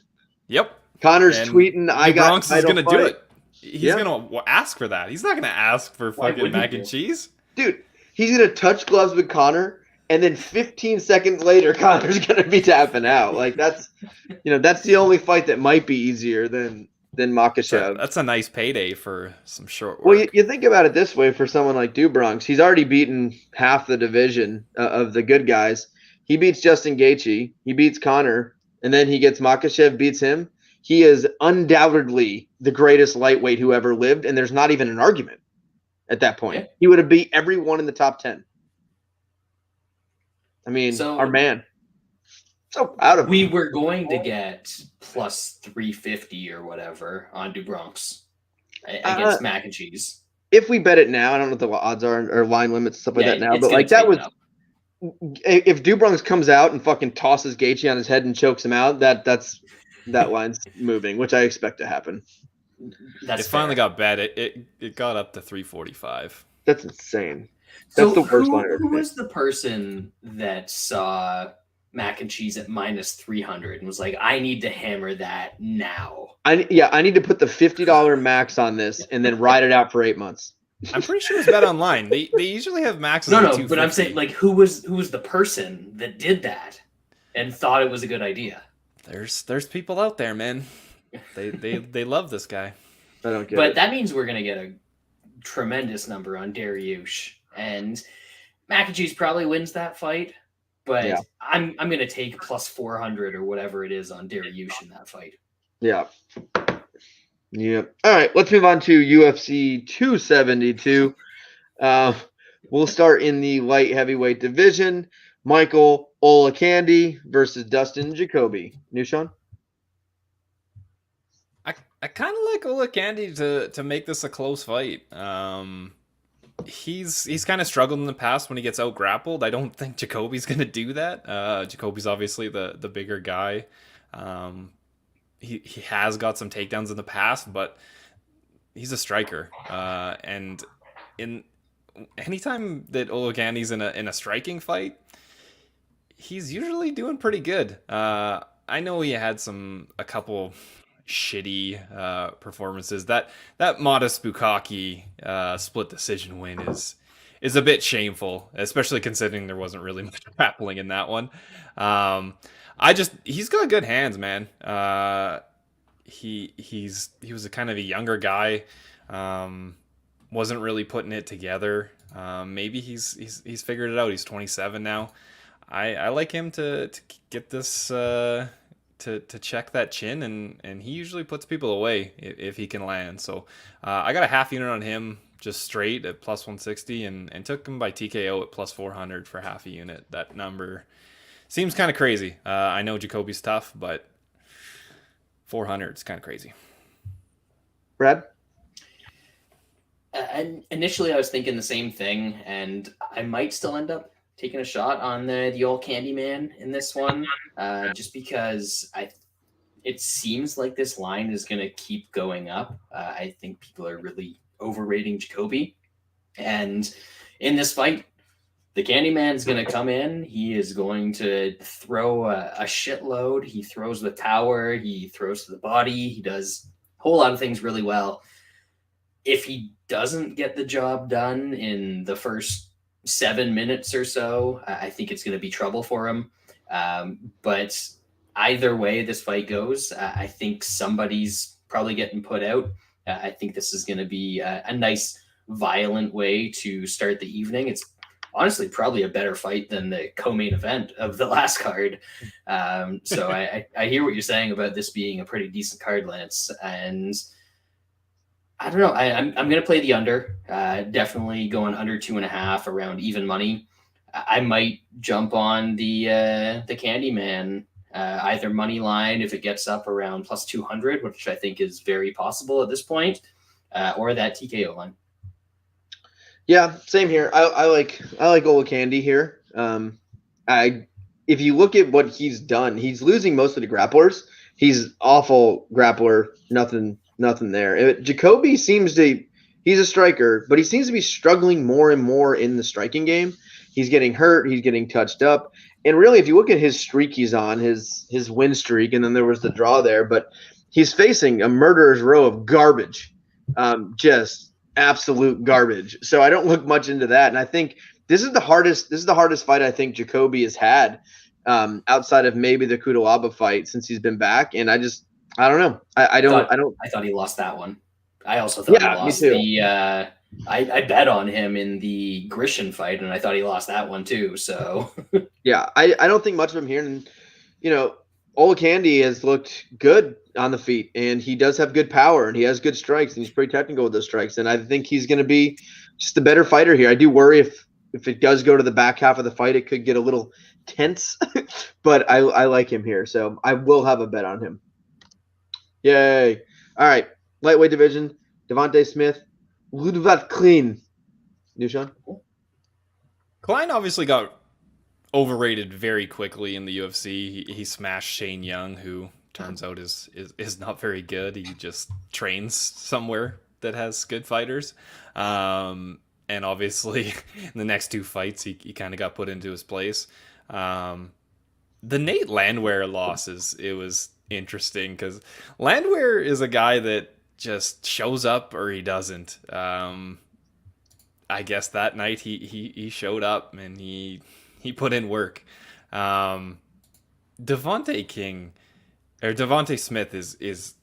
Yep. Conor's tweeting, I got Dubronx is going to do it. He's going to ask for that. He's not going to ask for fucking mac and cheese. Dude, he's going to touch gloves with Conor, and then 15 seconds later, Conor's going to be tapping out. Like, that's the only fight that might be easier than Makhachev. That's a nice payday for some short work. Well, you think about it this way for someone like Dubronx. He's already beaten half the division of the good guys. He beats Justin Gaethje. He beats Conor. And then he gets Makhachev, beats him. He is undoubtedly the greatest lightweight who ever lived, and there's not even an argument at that point. Yeah. He would have beat everyone in the top 10. I mean, our man. So proud of him. We were going to get plus 350 or whatever on Dubronx against MacNCheese. If we bet it now, I don't know what the odds are or line limits and stuff like that now, but like that was if Dubronx comes out and fucking tosses Gaethje on his head and chokes him out, that line's moving, which I expect to happen. It finally got bet. It got up to 345. That's insane. That's the worst line. Who was the person that saw MacNCheese at minus 300 and was like, I need to hammer that now? I need to put the $50 max on this and then ride it out for 8 months. I'm pretty sure it's bet online. They usually have maxes. No, but I'm saying, like, who was the person that did that and thought it was a good idea? There's people out there, man. They love this guy. I don't get it. But that means we're gonna get a tremendous number on Dariush, and MacNCheese probably wins that fight. But yeah. I'm gonna take plus 400 or whatever it is on Dariush in that fight. Yeah. Yeah. All right, let's move on to UFC 272. We'll start in the light heavyweight division. Michael Oleksiejczuk versus Dustin Jacoby. Nushan? I kind of like Oleksiejczuk to make this a close fight. He's kind of struggled in the past when he gets out grappled. I don't think Jacoby's going to do that. Jacoby's obviously the bigger guy. He has got some takedowns in the past, but he's a striker. And in anytime that Oleksiejczuk's in a striking fight, he's usually doing pretty good. I know he had a couple shitty performances. That modest Bukkake split decision win is a bit shameful, especially considering there wasn't really much grappling in that one. He's got good hands, man. He was a kind of a younger guy, wasn't really putting it together. Maybe he's figured it out. He's 27 now. I like him to get this to check that chin, and he usually puts people away if he can land. So I got a half unit on him just straight at plus 160, and took him by TKO at plus 400 for half a unit. That number seems kind of crazy. I know Jacoby's tough, but 400 is kind of crazy. Brad? And initially, I was thinking the same thing, and I might still end up taking a shot on the old Candyman in this one, just because it seems like this line is going to keep going up. I think people are really overrating Jacoby. And in this fight, the Candyman is going to come in. He is going to throw a shitload. He throws with power. He throws to the body. He does a whole lot of things really well. If he doesn't get the job done in the first 7 minutes or so, I think it's going to be trouble for him. But either way this fight goes, I think somebody's probably getting put out. I think this is going to be a nice, violent way to start the evening. It's honestly probably a better fight than the co-main event of the last card. So I hear what you're saying about this being a pretty decent card, Lance. And I don't know. I'm going to play the under. Definitely going under 2.5 around even money. I might jump on the Candyman, either money line if it gets up around plus 200, which I think is very possible at this point, or that TKO line. Yeah, same here. I like Oleksiejczuk here. If you look at what he's done, he's losing most of the grapplers. He's awful grappler. Nothing there. Jacoby he's a striker, but he seems to be struggling more and more in the striking game. He's getting hurt. He's getting touched up. And really, if you look at his streak he's on, his win streak, and then there was the draw there, but he's facing a murderer's row of garbage, just absolute garbage. So I don't look much into that. And I think this is the hardest fight I think Jacoby has had, outside of maybe the Kudalaba fight since he's been back. And I don't know. I thought he lost that one. I also thought he lost the. I bet on him in the Grisham fight, and I thought he lost that one too. So yeah, I don't think much of him here. And Oleksiejczuk has looked good on the feet, and he does have good power, and he has good strikes, and he's pretty technical with those strikes. And I think he's going to be just a better fighter here. I do worry if it does go to the back half of the fight, it could get a little tense. But I like him here, so I will have a bet on him. Yay! All right, lightweight division: Devontae Smith, Ludwig Klein. Nushan? Klein obviously got overrated very quickly in the UFC. He smashed Shane Young, who turns out is not very good. He just trains somewhere that has good fighters. And obviously in the next two fights, he kind of got put into his place. The Nate Landwehr losses, it was interesting because Landwehr is a guy that just shows up or he doesn't. I guess that night he showed up and he put in work. Devontae Smith is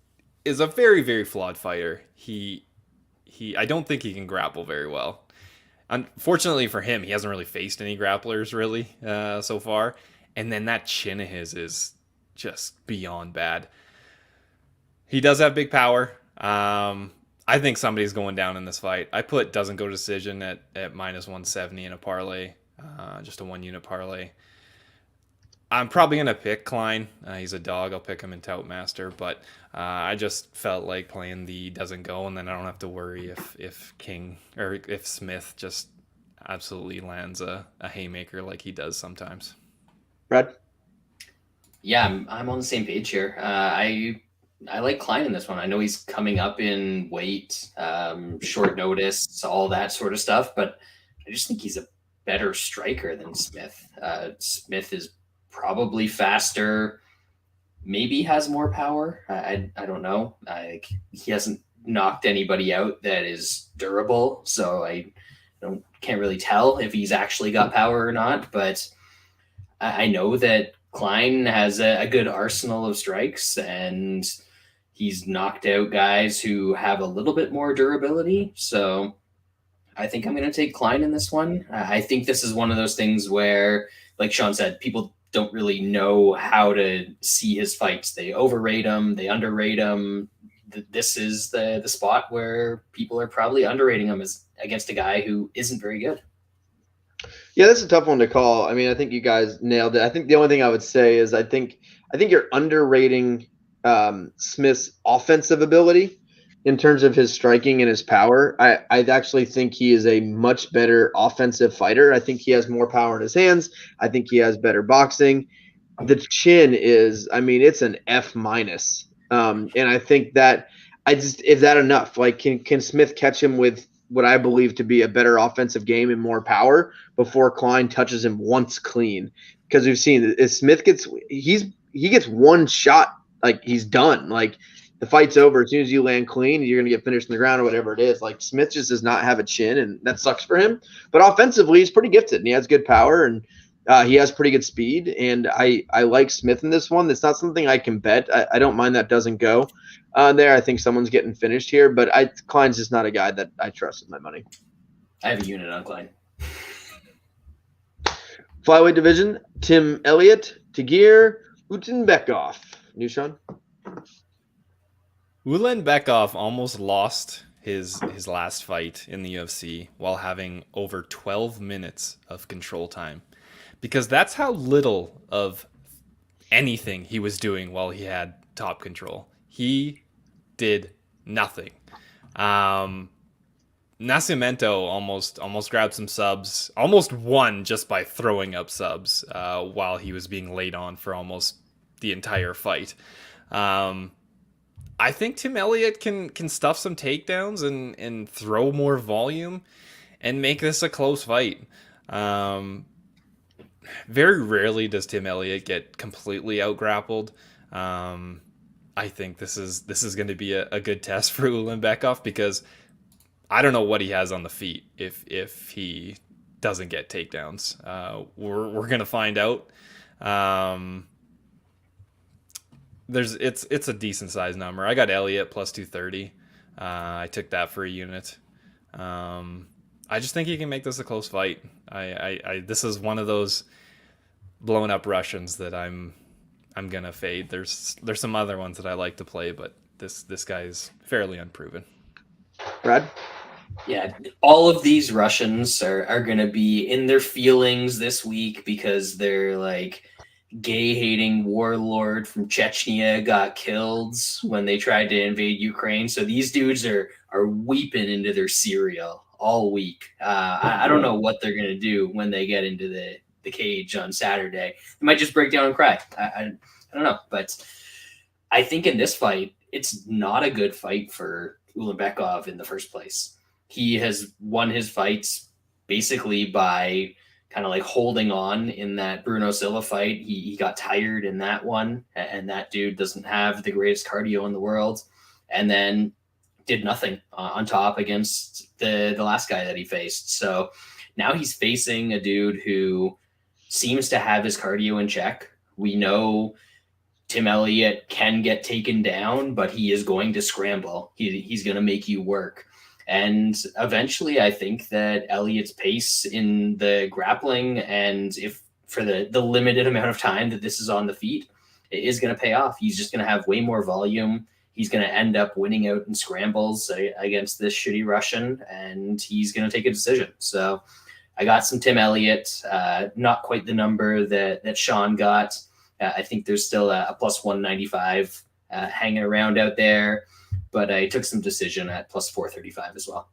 a very, very flawed fighter. I don't think he can grapple very well. Unfortunately for him, he hasn't really faced any grapplers really so far. And then that chin of his is just beyond bad. He does have big power. I think somebody's going down in this fight. I put doesn't go decision at minus 170 in a parlay, just a 1-unit parlay. I'm probably going to pick Klein. He's a dog. I'll pick him in Tout Master, but I just felt like playing the doesn't go, and then I don't have to worry if Smith just absolutely lands a haymaker like he does sometimes. Brad? Yeah, I'm on the same page here. I like Klein in this one. I know he's coming up in weight, short notice, all that sort of stuff, but I just think he's a better striker than Smith. Smith is probably faster, maybe has more power. I don't know. He hasn't knocked anybody out that is durable, so I can't really tell if he's actually got power or not, but I know that Klein has a good arsenal of strikes, and he's knocked out guys who have a little bit more durability. So I think I'm going to take Klein in this one. I think this is one of those things where, like Sean said, people don't really know how to see his fights. They overrate him, they underrate him. This is the spot where people are probably underrating him as against a guy who isn't very good. Yeah, that's a tough one to call. I mean, I think you guys nailed it. I think the only thing I would say is I think you're underrating Smith's offensive ability. in terms of his striking and his power. I actually think he is a much better offensive fighter. I think he has more power in his hands. I think he has better boxing. The chin is, I mean, it's an F minus. And I think that is that enough? Like, can Smith catch him with what I believe to be a better offensive game and more power before Klein touches him once clean? Because we've seen if Smith he gets one shot, like he's done. Like the fight's over. As soon as you land clean, you're going to get finished in the ground or whatever it is. Like Smith just does not have a chin, and that sucks for him. But offensively, he's pretty gifted, and he has good power, and he has pretty good speed. And I like Smith in this one. It's not something I can bet. I don't mind that doesn't go there. I think someone's getting finished here, but Klein's just not a guy that I trust with my money. I have a unit on Klein. Flyweight division, Tim Elliott, Tagir, Ulanbekov. Nushan? Ulanbekov almost lost his last fight in the UFC while having over 12 minutes of control time, because that's how little of anything he was doing while he had top control. He did nothing. Nascimento almost grabbed some subs, almost won just by throwing up subs while he was being laid on for almost the entire fight. I think Tim Elliott can stuff some takedowns and throw more volume and make this a close fight. Very rarely does Tim Elliott get completely out-grappled. I think this is going to be a good test for Ulanbekov, because I don't know what he has on the feet if he doesn't get takedowns. We're going to find out. It's a decent size number. I got Elliott plus 230. I took that for a unit. I just think he can make this a close fight. This is one of those blown up Russians that I'm gonna fade. There's some other ones that I like to play, but this guy's fairly unproven. Brad? Yeah, all of these Russians are going to be in their feelings this week because they're like gay-hating warlord from Chechnya got killed when they tried to invade Ukraine. So these dudes are weeping into their cereal all week. I don't know what they're going to do when they get into the cage on Saturday. They might just break down and cry. I don't know. But I think in this fight, it's not a good fight for Ulanbekov in the first place. He has won his fights basically by kind of like holding on in that Bruno Silva fight. He got tired in that one, and that dude doesn't have the greatest cardio in the world, and then did nothing on top against the last guy that he faced. So now he's facing a dude who seems to have his cardio in check. We know Tim Elliott can get taken down, but he is going to scramble. He's going to make you work. And eventually, I think that Elliott's pace in the grappling, and if for the limited amount of time that this is on the feet, it is going to pay off. He's just going to have way more volume. He's going to end up winning out in scrambles against this shitty Russian, and he's going to take a decision. So I got some Tim Elliott, not quite the number that Sean got. I think there's still a plus 195 hanging around out there. But I took some decision at plus 435 as well.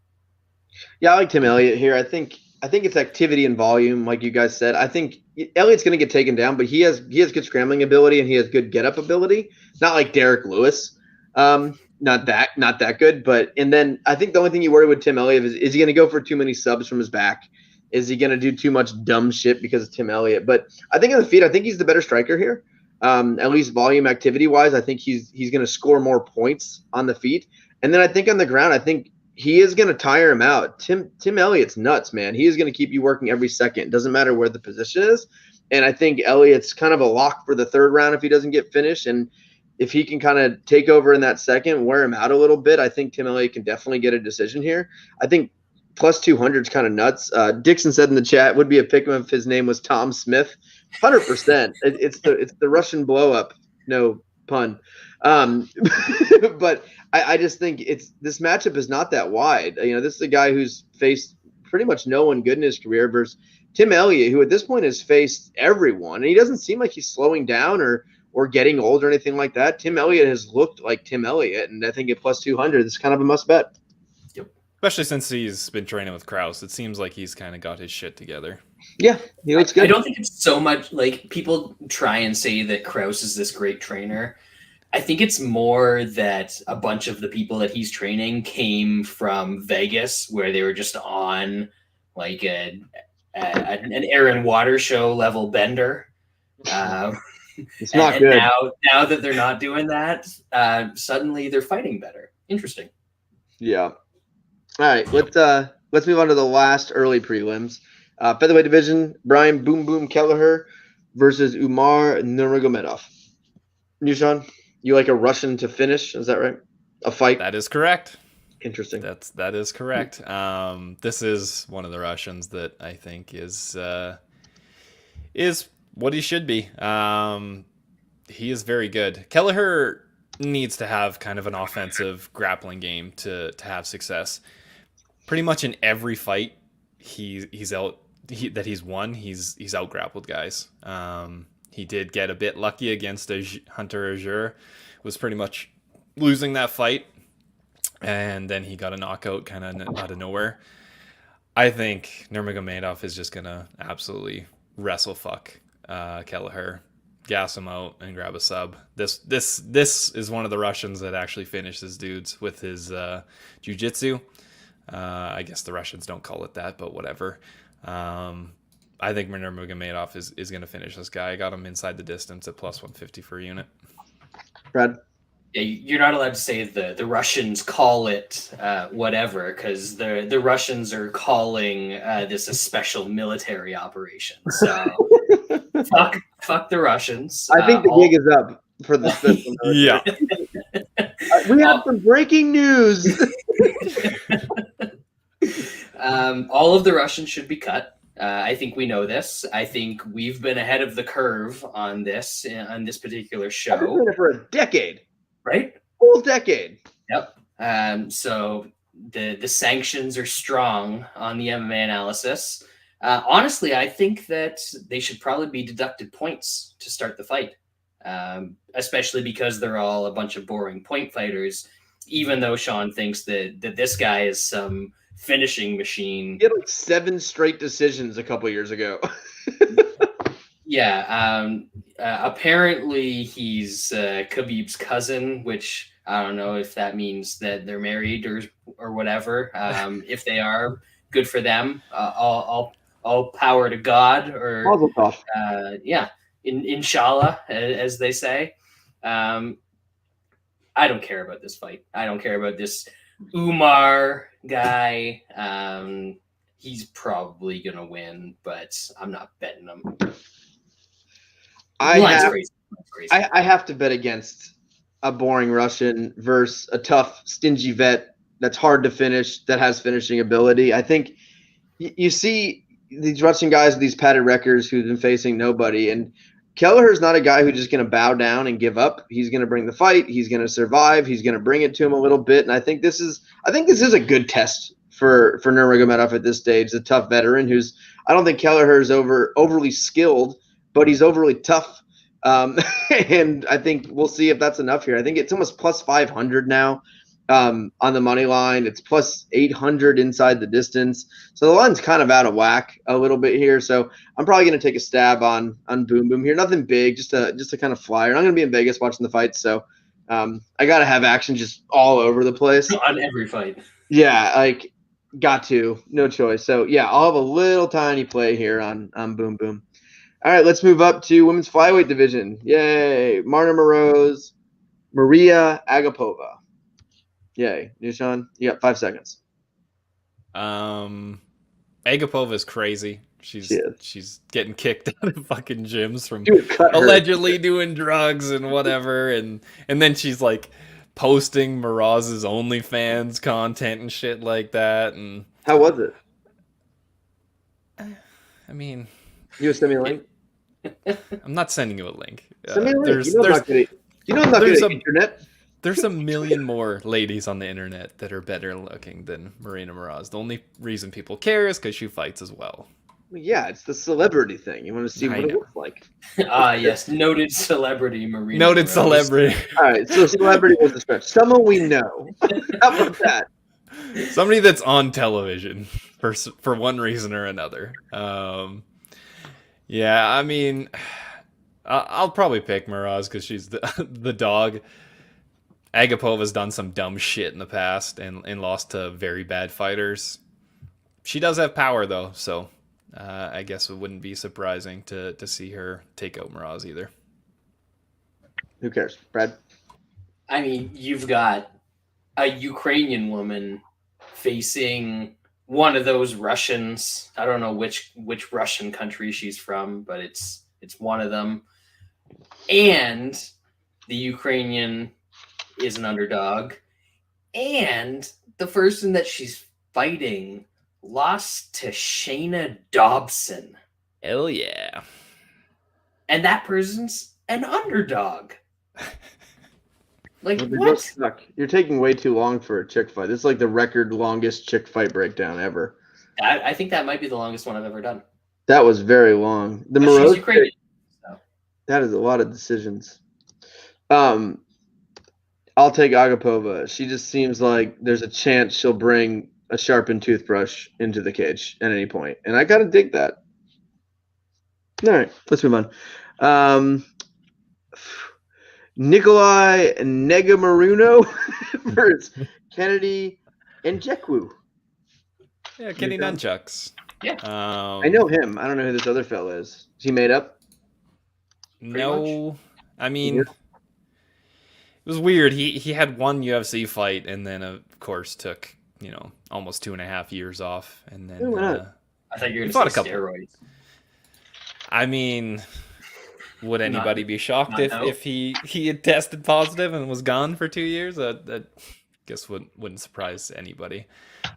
Yeah, I like Tim Elliott here. I think it's activity and volume, like you guys said. I think Elliott's going to get taken down, but he has good scrambling ability and he has good get up ability. Not like Derek Lewis, not that good. But and then I think the only thing you worry with Tim Elliott is he going to go for too many subs from his back? Is he going to do too much dumb shit because of Tim Elliott? But I think on the feet, I think he's the better striker here. At least volume activity wise, I think he's going to score more points on the feet. And then I think on the ground, I think he is going to tire him out. Tim Elliott's nuts, man. He is going to keep you working every second. It doesn't matter where the position is. And I think Elliott's kind of a lock for the third round if he doesn't get finished. And if he can kind of take over in that second, wear him out a little bit, I think Tim Elliott can definitely get a decision here. I think plus 200 is kind of nuts. Dixon said in the chat, would be a pick if his name was Tom Smith. 100%. It's the Russian blow up, no pun. But I just think this matchup is not that wide. You know, this is a guy who's faced pretty much no one good in his career versus Tim Elliott, who at this point has faced everyone, and he doesn't seem like he's slowing down or or getting old or anything like that. Tim Elliott has looked like Tim Elliott, and I think at plus 200, it's kind of a must bet. Yep. Especially since he's been training with Kraus. It seems like he's kind of got his shit together. Yeah, he looks good. I don't think it's so much like people try and say that Kraus is this great trainer. I think it's more that a bunch of the people that he's training came from Vegas, where they were just on like an Aaron Water show level bender. It's not and good. Now that they're not doing that, suddenly they're fighting better. Interesting. Yeah. All right, let's move on to the last early prelims. Featherweight division: Brian Boom Boom Kelleher versus Umar Nurmagomedov. Nushan, you like a Russian to finish? Is that right? A fight? That is correct. Interesting. That is correct. This is one of the Russians that I think is what he should be. He is very good. Kelleher needs to have kind of an offensive grappling game to have success. Pretty much in every fight he's won, he's out grappled guys. He did get a bit lucky against Hunter Azure, was pretty much losing that fight, and then he got a knockout kind of out of nowhere. I think Nurmagomedov is just gonna absolutely wrestle fuck Kelleher, gas him out, and grab a sub. This is one of the Russians that actually finishes dudes with his jiu-jitsu. I guess the Russians don't call it that, but whatever. I think Nurmagomedov is going to finish this guy. I got him inside the distance at plus 150 per unit. Brad? Yeah, you're not allowed to say the Russians call it whatever, because the Russians are calling this a special military operation. So fuck the Russians. I think the gig is up for the special military. Yeah. We have some breaking news. All of the Russians should be cut. I think we know this. I think we've been ahead of the curve on this particular show. I've been doing it for a decade. Right? Whole decade. Yep. So the sanctions are strong on the MMA analysis. Honestly, I think that they should probably be deducted points to start the fight, especially because they're all a bunch of boring point fighters, even though Sean thinks that this guy is some finishing machine. He had like 7 straight decisions a couple years ago. Yeah. Apparently he's Khabib's cousin, which I don't know if that means that they're married or whatever. If they are, good for them. All power to God, or yeah, inshallah, as they say. I don't care about this fight. I don't care about this Umar guy. He's probably gonna win, but I'm not betting him. I have to bet against a boring Russian versus a tough, stingy vet that's hard to finish, that has finishing ability. I think you see these Russian guys with these padded records who've been facing nobody, and Kelleher's not a guy who's just going to bow down and give up. He's going to bring the fight. He's going to survive. He's going to bring it to him a little bit, and I think this is a good test for Nurmagomedov at this stage. A tough veteran who's, I don't think Kelleher is overly skilled, but he's overly tough. And I think we'll see if that's enough here. I think it's almost plus 500 now on the money line. It's plus 800 inside the distance. So the line's kind of out of whack a little bit here. So I'm probably going to take a stab on Boom Boom here. Nothing big, just a kind of flyer. And I'm going to be in Vegas watching the fight. So I got to have action just all over the place. On every fight. Yeah, like got to. No choice. So yeah, I'll have a little tiny play here on Boom Boom. All right, let's move up to women's flyweight division. Yay. Marna Moroz, Maria Agapova. Yay. Nushan, you got 5 seconds. Agapova is crazy. She's getting kicked out of fucking gyms from allegedly doing drugs and whatever. And then she's like posting Moroz's OnlyFans content and shit like that. And how was it? I mean, you send me a link? I'm not sending you a link. Send me a link. I'm not good at internet. There's a million more ladies on the internet that are better looking than Marina Moroz. The only reason people care is because she fights as well. Yeah, it's the celebrity thing. You want to see what it looks like. Yes, noted celebrity Marina. Noted Moroz. celebrity. All right, so celebrity was the stretch. Someone we know. How about that? Somebody that's on television for one reason or another. Yeah, I mean, I'll probably pick Moroz because she's the dog. Agapova's done some dumb shit in the past and lost to very bad fighters. She does have power though, so I guess it wouldn't be surprising to see her take out Moroz either. Who cares, Brad? I mean, you've got a Ukrainian woman facing one of those Russians. I don't know which Russian country she's from, but it's one of them. And the Ukrainian is an underdog. And the person that she's fighting lost to Shayna Dobson. Hell yeah. And that person's an underdog. Like, Well, they're what? both stuck. You're taking way too long for a chick fight. This is like the record longest chick fight breakdown ever. I think that might be the longest one I've ever done. That was very long. The But she's Moroz Ukrainian. So. that is a lot of decisions. I'll take Agapova. She just seems like there's a chance she'll bring a sharpened toothbrush into the cage at any point, and I gotta dig that. All right, let's move on. Nikolai Negumereanu versus Kennedy Nzechukwu. Yeah, Kenny Nunchucks. Yeah. I know him. I don't know who this other fella is. Is he made up? No, I mean, it was weird. He had one UFC fight and then, of course, took almost 2.5 years off, and then I thought you were going to say steroids. I mean, would anybody be shocked if he had tested positive and was gone for 2 years? That guess wouldn't surprise anybody.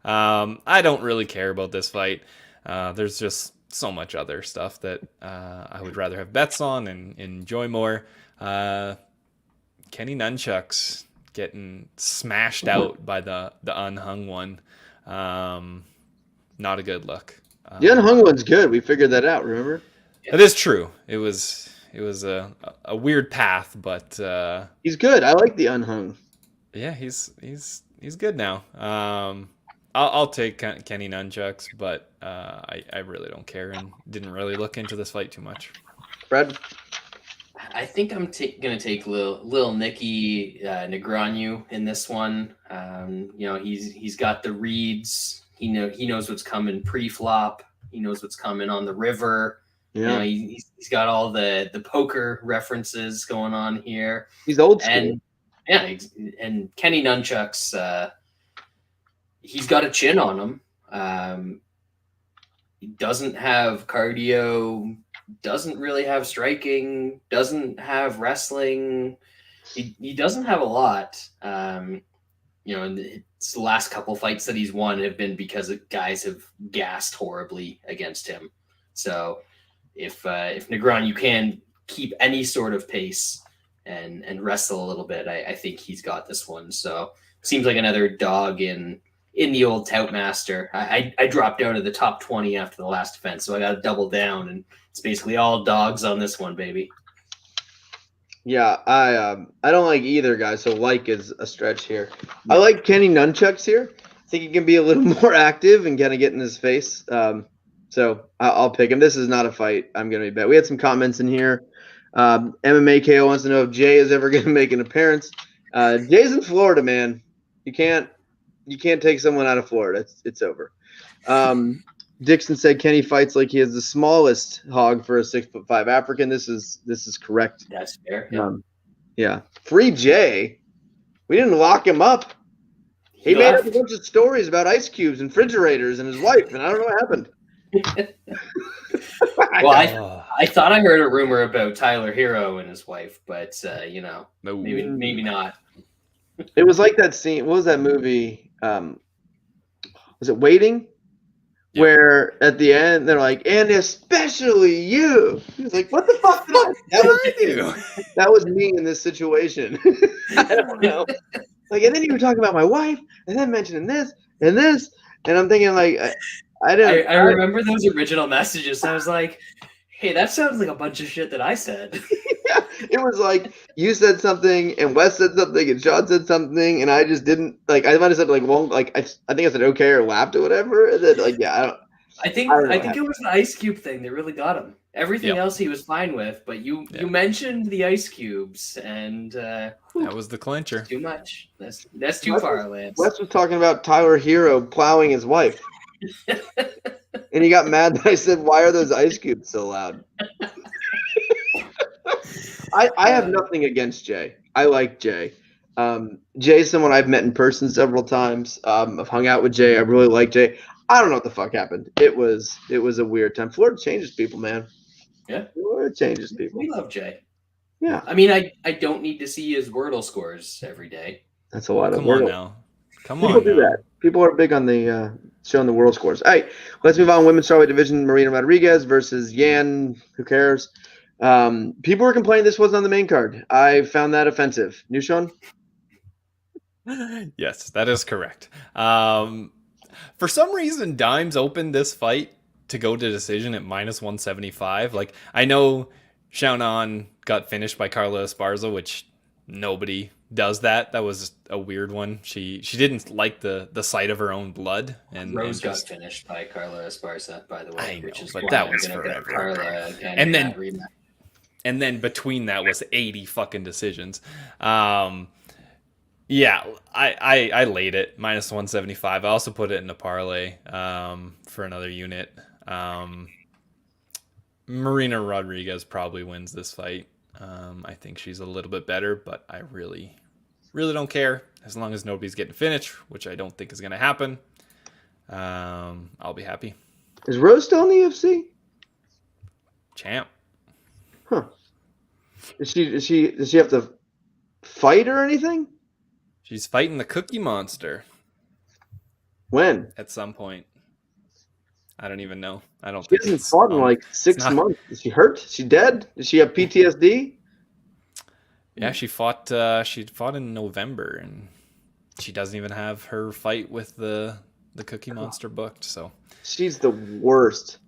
I don't really care about this fight. There's just so much other stuff that I would rather have bets on and enjoy more. Kenny Nunchucks getting smashed out by the unhung one. Not a good look. The unhung one's good. We figured that out, remember? It is true. It was a weird path, but he's good. I like the unhung. Yeah, he's good now. I'll take Kenny Nunchucks, but I really don't care and didn't really look into this fight too much. Brad? I think I'm going to take Lil Nicky Negumereanu in this one. He's got the reads. He knows what's coming pre-flop. He knows what's coming on the river. Yeah. He's got all the poker references going on here. He's old school. And yeah, and Kenny Nunchucks, he's got a chin on him. He doesn't have cardio, doesn't really have striking, doesn't have wrestling. He doesn't have a lot. It's the last couple fights that he's won have been because guys have gassed horribly against him. So if Negumereanu can keep any sort of pace and wrestle a little bit, I think he's got this one. So seems like another dog in the old Tout Master. I dropped out of the top 20 after the last defense, so I got to double down, and it's basically all dogs on this one, baby. Yeah, I don't like either guy, so like is a stretch here. I like Kenny Nunchucks here. I think he can be a little more active and kind of get in his face. So I'll pick him. This is not a fight I'm going to bet. We had some comments in here. MMA KO wants to know if Jay is ever going to make an appearance. Jay's in Florida, man. You can't take someone out of Florida. It's over. Dixon said Kenny fights like he has the smallest hog for a 6'5" African. This is correct. That's fair. Yeah. Free Jay. We didn't lock him up. He made up a bunch of stories about ice cubes and refrigerators and his wife, and I don't know what happened. Well, I thought I heard a rumor about Tyler Hero and his wife, but No. maybe not. It was like that scene. What was that movie? Was it Waiting? Yeah. Where at the end they're like, and especially you. He was like, what the fuck did I do? That was me in this situation. I don't know. Like, and then you were talking about my wife, and then mentioning this and this, and I'm thinking like, I remember those original messages. I was like, hey, that sounds like a bunch of shit that I said. Yeah, it was like you said something and Wes said something and Sean said something and I just didn't like. I might have said like, well, like I think I said okay or laughed or whatever. And then like, yeah, I think it was the Ice Cube thing that really got him. Everything else he was fine with, but you mentioned the ice cubes, and that was the clincher. Too much. That's too far, Lance. Wes was talking about Tyler Hero plowing his wife, and he got mad that I said, "Why are those ice cubes so loud?" I have nothing against Jay. I like Jay. Jay's someone I've met in person several times. I've hung out with Jay. I really like Jay. I don't know what the fuck happened. It was a weird time. Florida changes people, man. Yeah. Florida changes people. We love Jay. Yeah. I mean, I don't need to see his Wordle scores every day. That's a lot of Come on now. People do that. People are big on the showing the world scores. All right, let's move on. Women's strawweight division: Marina Rodriguez versus Yan. Who cares? People were complaining this wasn't on the main card. I found that offensive. New Sean? Yes, that is correct. For some reason, Dimes opened this fight to go to decision at -175. Like, I know Xiaonan got finished by Carla Esparza, which nobody does that. That was a weird one. She didn't like the sight of her own blood. And Rose got finished by Carla Esparza, by the way. I know, but that was forever. And then between that was 80 fucking decisions. Yeah, I laid it -175. I also put it in a parlay for another unit. Marina Rodriguez probably wins this fight. I think she's a little bit better, but I really don't care as long as nobody's getting finished, which I don't think is going to happen. I'll be happy. Is Rose still in the UFC? Champ. Huh? Does she have to fight or anything? She's fighting the Cookie Monster. When? At some point. I don't even know. I don't She think hasn't fought in like 6 months. Is she hurt? Is she dead? Does she have PTSD? Yeah, she fought in November, and she doesn't even have her fight with the Cookie Monster booked. So she's the worst.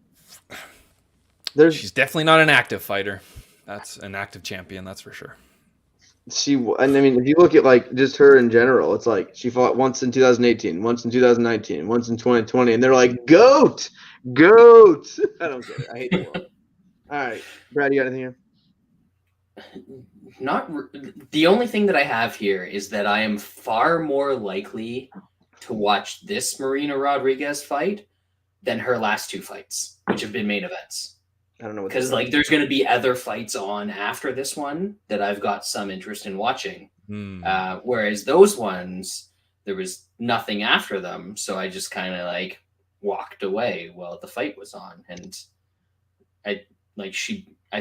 She's definitely not an active fighter. That's an active champion, that's for sure. And I mean, if you look at like just her in general, it's like she fought once in 2018, once in 2019, once in 2020, and they're like, GOAT! I don't get it. I hate the world. All right, Brad, you got anything here? The only thing that I have here is that I am far more likely to watch this Marina Rodriguez fight than her last two fights, which have been main events. I don't know what, because like there's going to be other fights on after this one that I've got some interest in watching. Whereas those ones, there was nothing after them, so I just kind of like walked away while the fight was on. And I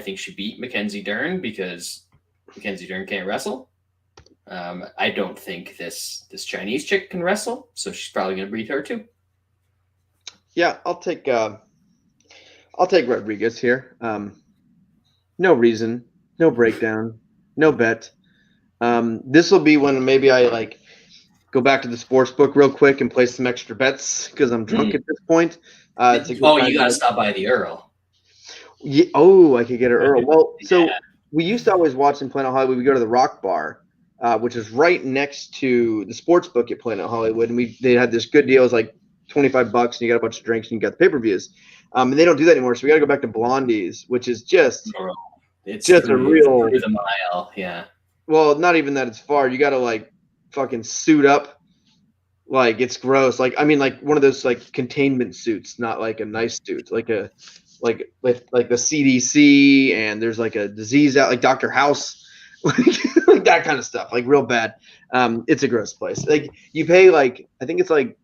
think she beat Mackenzie Dern because Mackenzie Dern can't wrestle. I don't think this Chinese chick can wrestle, so she's probably going to beat her too. Yeah, I'll take Rodriguez here. No reason, no breakdown, no bet. This will be when maybe I like go back to the sports book real quick and place some extra bets because I'm drunk at this point. You got to stop by the Earl. Yeah, I could get an Earl. Well, so we used to always watch in Planet Hollywood. We go to the Rock Bar, which is right next to the sports book at Planet Hollywood, and they had this good deal. It was like $25, and you got a bunch of drinks, and you got the pay-per-views. And they don't do that anymore, so we got to go back to Blondie's, which is just a real through the mile. Yeah. Well, not even that it's far. You got to like fucking suit up, like it's gross. Like I mean, like one of those like containment suits, not like a nice suit, like the CDC, and there's like a disease out, like Dr. House, like that kind of stuff, like real bad. It's a gross place. Like you pay like I think it's like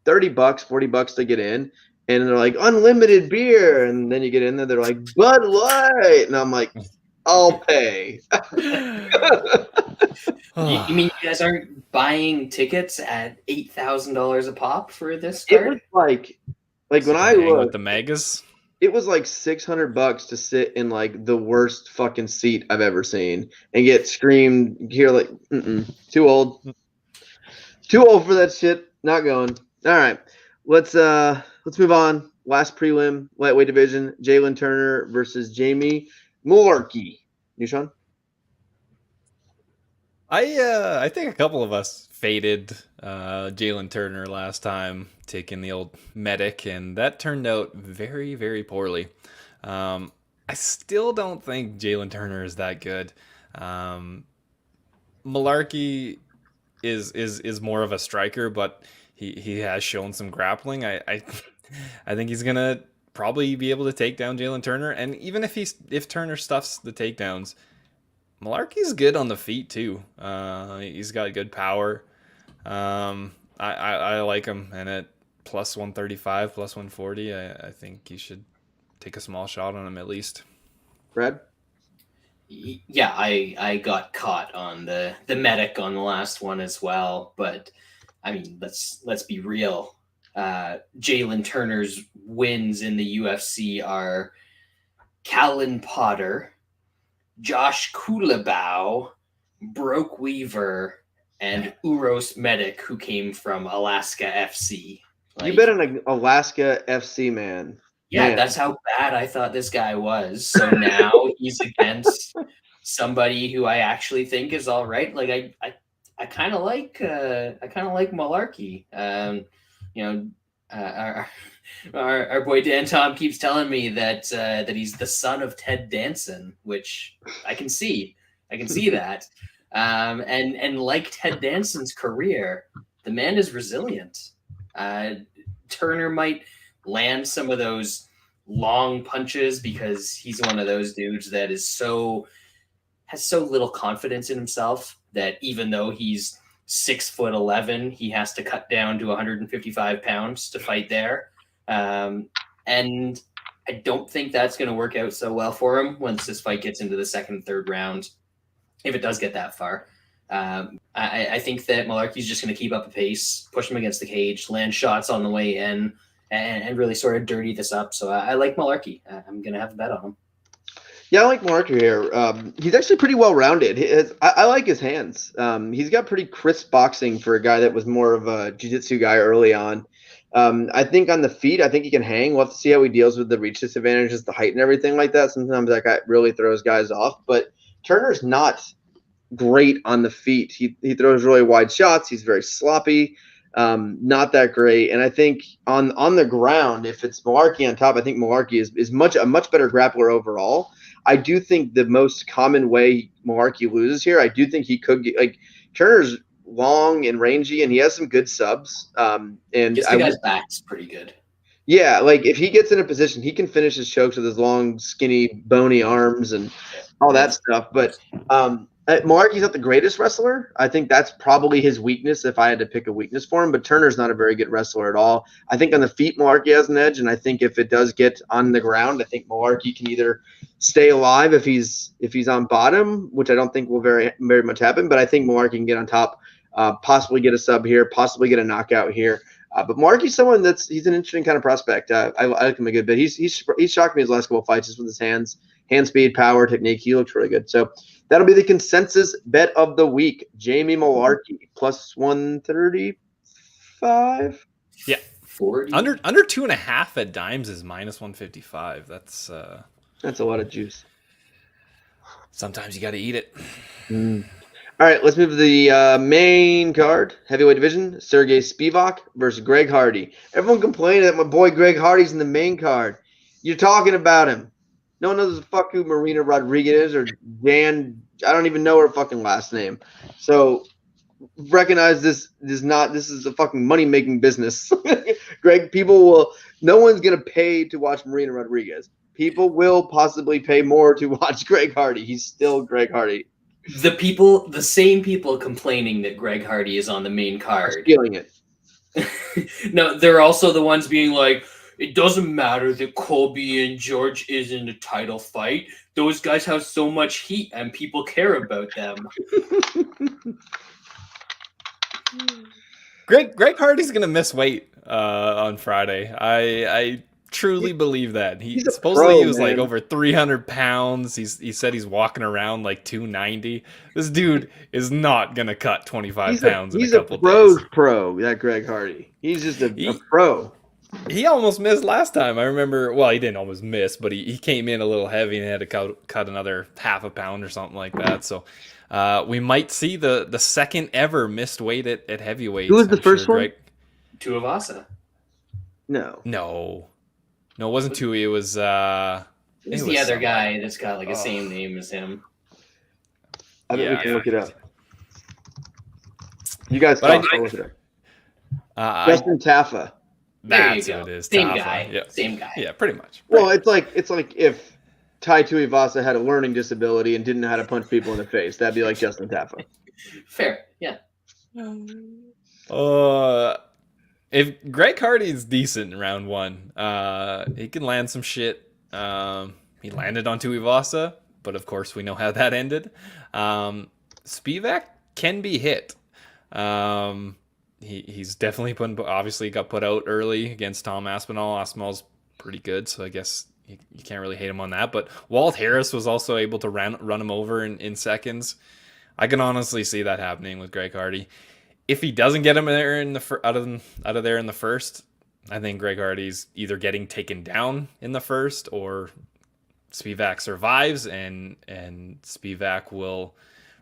$30, $40 to get in. And they're like, unlimited beer. And then you get in there, they're like, Bud Light. And I'm like, I'll pay. You mean you guys aren't buying tickets at $8,000 a pop for this card? It was like when I looked. With the megas? It was like $600 to sit in like the worst fucking seat I've ever seen and get screamed here like, too old. Too old for that shit. Not going. All right. Let's move on. Last prelim, lightweight division, Jalen Turner versus Jamie Mullarkey. You, Sean? I think a couple of us faded Jalen Turner last time, taking the old medic, and that turned out very, very poorly. I still don't think Jalen Turner is that good. Mullarkey is more of a striker, but he has shown some grappling. I think he's gonna probably be able to take down Jalen Turner, and even if Turner stuffs the takedowns, Mullarkey's good on the feet too. He's got good power. I like him, and at plus 135, plus 140, I think you should take a small shot on him at least. Brad? Yeah, I got caught on the medic on the last one as well, but I mean, let's be real. Jalen Turner's wins in the UFC are Callan Potter, Josh Kulabau, Broke Weaver, and Uros Medic, who came from Alaska FC. You bet on an Alaska FC, man. Yeah, Man. That's how bad I thought this guy was. So now he's against somebody who I actually think is all right. Like I kind of like Mullarkey. Our boy Dan Tom keeps telling me that he's the son of Ted Danson, which I can see. I can see that. And like Ted Danson's career, the man is resilient. Turner might land some of those long punches because he's one of those dudes that has so little confidence in himself that even though he's 6'11", he has to cut down to 155 pounds to fight there. And I don't think that's going to work out so well for him once this fight gets into the second and third round, if it does get that far. I think that Mullarkey's just going to keep up the pace, push him against the cage, land shots on the way in, and really sort of dirty this up. So I like Mullarkey. I'm going to have a bet on him. Yeah, I like Mullarkey here. He's actually pretty well-rounded. I like his hands. He's got pretty crisp boxing for a guy that was more of a jiu-jitsu guy early on. I think on the feet, I think he can hang. We'll have to see how he deals with the reach disadvantages, the height and everything like that. Sometimes that guy really throws guys off. But Turner's not great on the feet. He throws really wide shots. He's very sloppy. Not that great. And I think on the ground, if it's Mullarkey on top, I think Mullarkey is a much better grappler overall. I do think the most common way Mullarkey loses here, I do think he could get, like, Turner's long and rangy, and he has some good subs. And the guy's back's pretty good. Yeah, like if he gets in a position, he can finish his chokes with his long, skinny, bony arms and all that stuff. But Mullarkey's not the greatest wrestler. I think that's probably his weakness if I had to pick a weakness for him. But Turner's not a very good wrestler at all. I think on the feet, Mullarkey has an edge. And I think if it does get on the ground, I think Mullarkey can either stay alive if he's on bottom, which I don't think will very, very much happen. But I think Mullarkey can get on top, possibly get a sub here, possibly get a knockout here. But Mullarkey's someone he's an interesting kind of prospect. I like him a good bit. He's shocked me his last couple of fights just with his hands, hand speed, power, technique. He looks really good. So that'll be the consensus bet of the week. Jamie Mullarkey plus 135. Yeah, 40. Under 2.5 at dimes is minus 155. That's a lot of juice. Sometimes you got to eat it. All right, let's move to the main card, heavyweight division. Sergey Spivak versus Greg Hardy. Everyone complaining that my boy Greg Hardy's in the main card. You're talking about him. No one knows who Marina Rodriguez is or Dan. I don't even know her fucking last name. So recognize this is a fucking money-making business. Greg, no one's going to pay to watch Marina Rodriguez. People will possibly pay more to watch Greg Hardy. He's still Greg Hardy. The same people complaining that Greg Hardy is on the main card. Feeling it. No, they're also the ones being like, it doesn't matter that Colby and George is in a title fight. Those guys have so much heat and people care about them. Greg Hardy's gonna miss weight on Friday. I truly believe that. He's a supposedly pro, he was like man. over 300 pounds. He said he's walking around like 290. This dude is not gonna cut 25 pounds in a couple days. Pro, that Greg Hardy. He's just a He- pro. He almost missed last time. I remember. Well, he didn't almost miss, but he came in a little heavy and had to cut another half a pound or something like that. So we might see the second ever missed weight at heavyweight. Who was the first one? Tuivasa. No, it wasn't Tui. It was Who's the other somebody. guy that's got like the same name as him? I think Yeah, we can I look it up. You guys But I talk. I'll look it up. I, Justin Taffa. There you that's go. what it is. Same Tafa. guy. Yeah. Same guy. Yeah, pretty much. Well, it's like if Tai Tuivasa had a learning disability and didn't know how to punch people in the face. That'd be like Justin Taffa. Fair. Yeah. If Greg Hardy's decent in round one, he can land some shit. He landed on Tuivasa, but of course we know how that ended. Spivak can be hit. He's definitely obviously got put out early against Tom Aspinall. Aspinall's pretty good, so I guess you can't really hate him on that. But Walt Harris was also able to run him over in seconds. I can honestly see that happening with Greg Hardy. If he doesn't get him there out of there in the first, I think Greg Hardy's either getting taken down in the first or Spivak survives and Spivak will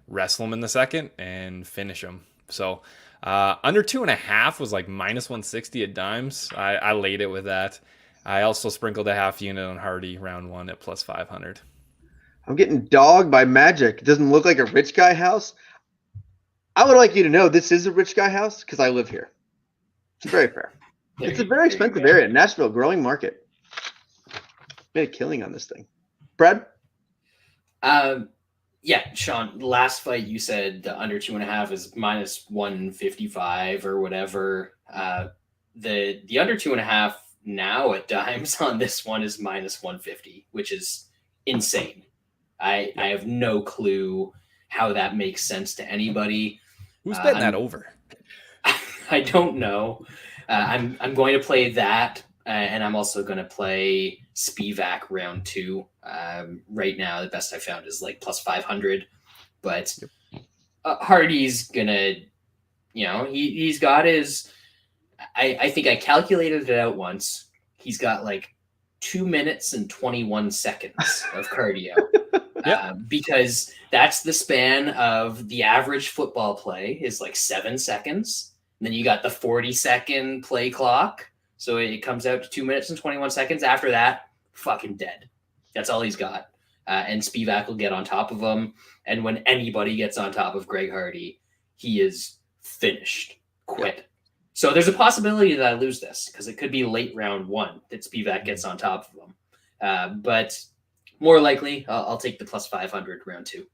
wrestle him in the second and finish him. So under 2.5 was like minus 160 at dimes. I laid it with that. I also sprinkled a half unit on Hardy round one at plus 500. I'm getting dogged by Magic. It doesn't look like a rich guy house. I would like you to know this is a rich guy house because I live here. It's very fair. It's a very expensive area. Nashville, growing market. Made a killing on this thing. Brad? Yeah, Sean, last fight you said the under 2.5 is minus 155 or whatever. The under 2.5 now at dimes on this one is minus 150, which is insane. I have no clue how that makes sense to anybody. Who's betting that over? I don't know. I'm going to play that, and I'm also going to play Spivak round 2. Right now, the best I found is like plus 500, but Hardy's gonna, he's got his. I think I calculated it out once. He's got like 2 minutes and 21 seconds of cardio. Because that's the span of the average football play is like 7 seconds. And then you got the 40-second play clock. So it comes out to 2 minutes and 21 seconds. After that, fucking dead. That's all he's got. And Spivak will get on top of him. And when anybody gets on top of Greg Hardy, he is finished. Quit. Yeah. So there's a possibility that I lose this because it could be late round 1 that Spivak gets on top of him. But more likely, I'll take the plus 500 round 2.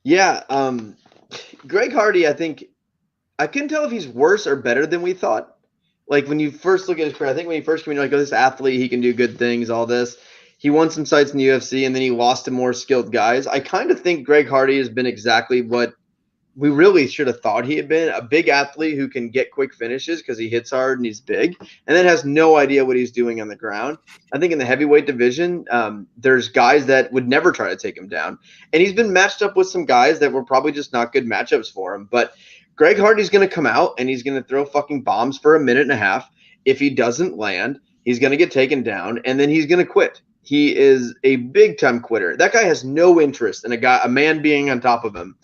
Yeah. Greg Hardy, I think I couldn't tell if he's worse or better than we thought. Like when you first look at his career, I think when he first came in, you're like, oh, this athlete, he can do good things, all this. He won some fights in the UFC and then he lost to more skilled guys. I kind of think Greg Hardy has been exactly what we really should have thought he had been, a big athlete who can get quick finishes because he hits hard and he's big and then has no idea what he's doing on the ground. I think in the heavyweight division, there's guys that would never try to take him down. And he's been matched up with some guys that were probably just not good matchups for him. But Greg Hardy's going to come out and he's going to throw fucking bombs for 1.5 minutes. If he doesn't land, he's going to get taken down and then he's going to quit. He is a big time quitter. That guy has no interest in a man being on top of him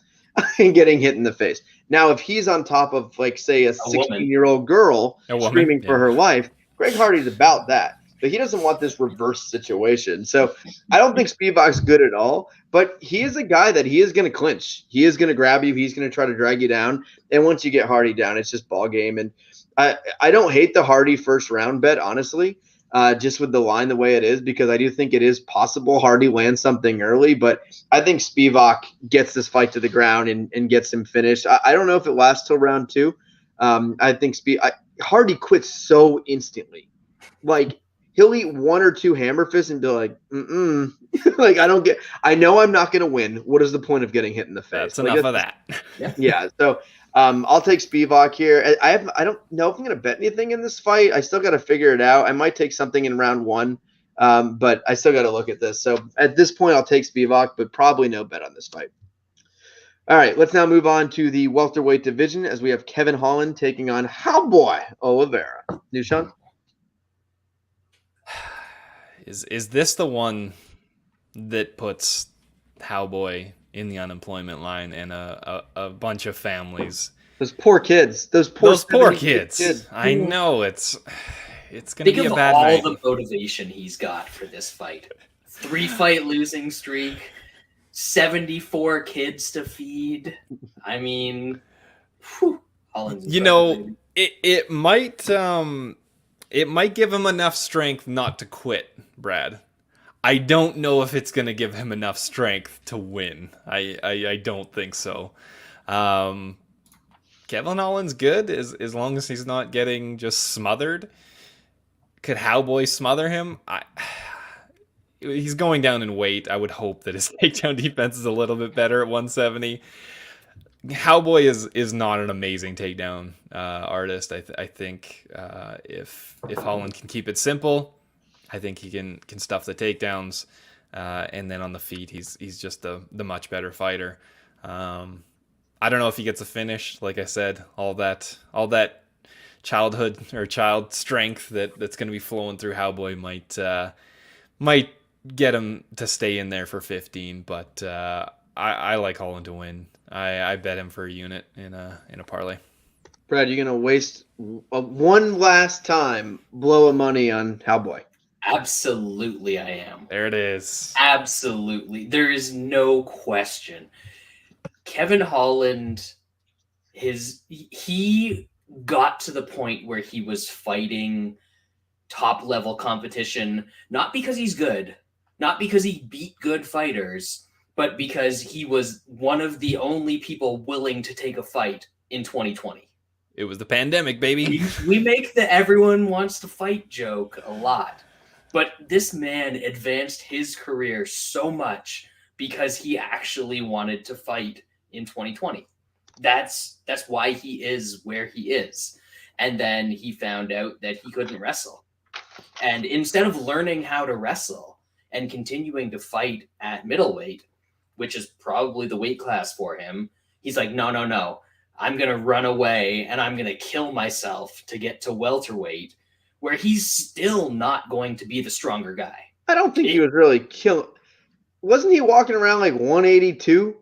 and getting hit in the face. Now, if he's on top of, like, say, a 16-year-old girl screaming for her life, Greg Hardy's about that. But he doesn't want this reverse situation. So I don't think Spivak's good at all. But he is a guy that he is going to clinch. He is going to grab you. He's going to try to drag you down. And once you get Hardy down, it's just ball game. And I don't hate the Hardy first round bet, honestly. Just with the line the way it is, because I do think it is possible Hardy lands something early, but I think Spivak gets this fight to the ground and gets him finished. I don't know if it lasts till round 2. I think Hardy quits so instantly. Like, he'll eat 1 or 2 hammer fists and be like, like, I know I'm not going to win. What is the point of getting hit in the face? That's enough of that. Yeah. So I'll take Spivak here. I don't know if I'm going to bet anything in this fight. I still got to figure it out. I might take something in round 1, but I still got to look at this. So at this point, I'll take Spivak, but probably no bet on this fight. All right, let's now move on to the welterweight division as we have Kevin Holland taking on Cowboy Oliveira. Nushan? Is this the one that puts Cowboy in the unemployment line and a bunch of families? Those poor kids. Those poor kids. I know it's going to be a bad night. Think of all the motivation he's got for this fight. 3-fight losing streak. 74 kids to feed. I mean, Holland's it might give him enough strength not to quit, Brad. I don't know if it's going to give him enough strength to win. I don't think so. Kevin Holland's good as long as he's not getting just smothered. Could Cowboy smother him? He's going down in weight. I would hope that his takedown defense is a little bit better at 170. Cowboy is not an amazing takedown artist. I think if Holland can keep it simple, I think he can stuff the takedowns, and then on the feet, he's just the much better fighter. I don't know if he gets a finish. Like I said, all that childhood or child strength that's going to be flowing through Cowboy might get him to stay in there for 15, but I like Holland to win. I bet him for a unit in a parlay. Brad, you're gonna waste one last time blow of money on Cowboy? Absolutely, I am. There it is. Absolutely, there is no question. Kevin Holland, he got to the point where he was fighting top level competition, not because he's good, not because he beat good fighters, but because he was one of the only people willing to take a fight in 2020. It was the pandemic, baby. We make the everyone wants to fight joke a lot, but this man advanced his career so much because he actually wanted to fight in 2020. That's why he is where he is. And then he found out that he couldn't wrestle. And instead of learning how to wrestle and continuing to fight at middleweight, which is probably the weight class for him, he's like, no. I'm going to run away and I'm going to kill myself to get to welterweight, where he's still not going to be the stronger guy. I don't think he was really killing. Wasn't he walking around like 182?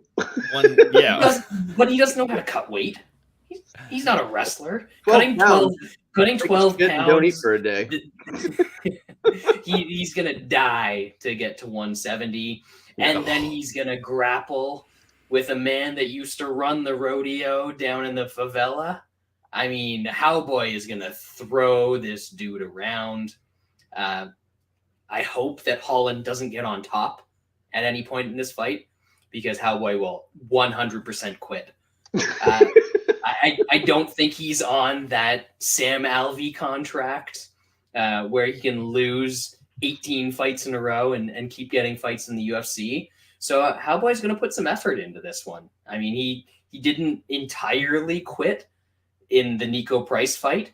Yeah. But he doesn't know how to cut weight. He's not a wrestler. 12 Cutting 12 pounds. Don't eat for a day. He's going to die to get to 170. And then he's going to grapple with a man that used to run the rodeo down in the favela. I mean, Cowboy is going to throw this dude around. I hope that Holland doesn't get on top at any point in this fight, because Cowboy will 100% quit. I don't think he's on that Sam Alvey contract where he can lose 18 fights in a row and keep getting fights in the UFC. So Cowboy's going to put some effort into this one. I mean, he didn't entirely quit in the Nico Price fight.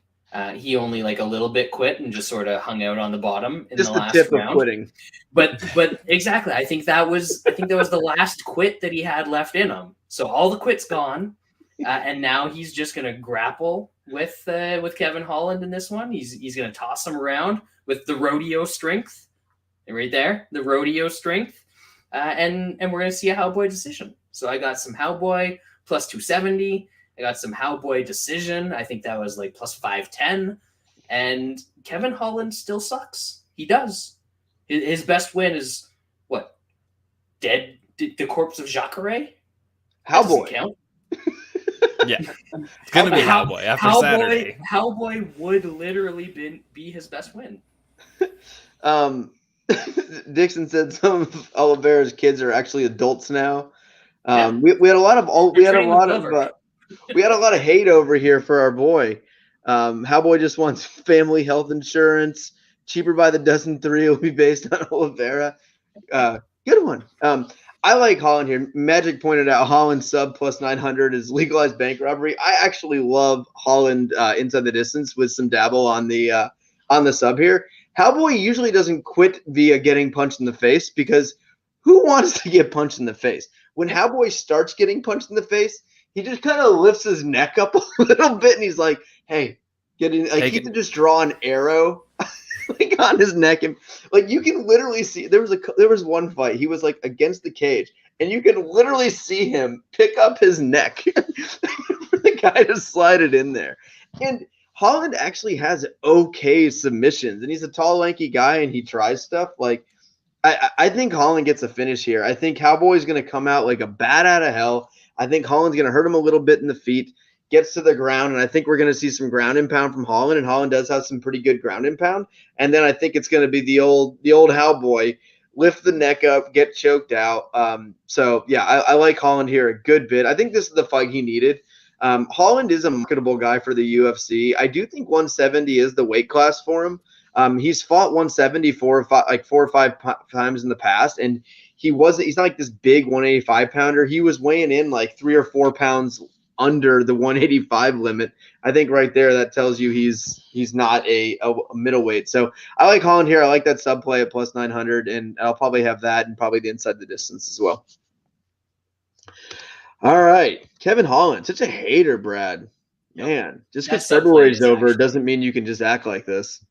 He only like a little bit quit and just sort of hung out on the bottom in just the last tip round. Of quitting. But exactly, I think that was the last quit that he had left in him. So all the quit's gone, and now he's just going to grapple with Kevin Holland in this one. He's going to toss him around with the rodeo strength, right there, the rodeo strength. And we're going to see a Cowboy decision. So I got some Cowboy plus 270. I got some Cowboy decision. I think that was like plus 510. And Kevin Holland still sucks. He does. His best win is what? The corpse of Jacare? Cowboy. Count? Yeah. It's going to be Cowboy after Saturday. Cowboy would literally be his best win. Dixon said some of Oliveira's kids are actually adults now. We had a lot of hate over here for our boy. Cowboy just wants family health insurance. Cheaper by the dozen 3 will be based on Oliveira. Good one. I like Holland here. Magic pointed out Holland sub plus 900 is legalized bank robbery. I actually love Holland inside the distance with some dabble on the sub here. Cowboy usually doesn't quit via getting punched in the face because who wants to get punched in the face? When Cowboy starts getting punched in the face, he just kind of lifts his neck up a little bit and he's like, hey, getting like he can just draw an arrow like on his neck, and like you can literally see there was one fight he was like against the cage and you can literally see him pick up his neck for the guy to slide it in there. And Holland actually has okay submissions, and he's a tall, lanky guy, and he tries stuff. Like I think Holland gets a finish here. I think Cowboy's going to come out like a bat out of hell. I think Holland's going to hurt him a little bit in the feet. Gets to the ground, and I think we're going to see some ground and pound from Holland, and Holland does have some pretty good ground and pound. And then I think it's going to be the old Cowboy lift the neck up, get choked out. So yeah, I like Holland here a good bit. I think this is the fight he needed. Holland is a marketable guy for the UFC. I do think 170 is the weight class for him. He's fought 170 4 or 5 times in the past, and he's not like this big 185 pounder. He was weighing in like 3 or 4 pounds under the 185 limit. I think right there that tells you he's not a middleweight. So I like Holland here. I like that sub play at plus 900, and I'll probably have that and probably the inside the distance as well. All right, Kevin Holland, such a hater, Brad. Man, just because February's over doesn't mean you can just act like this.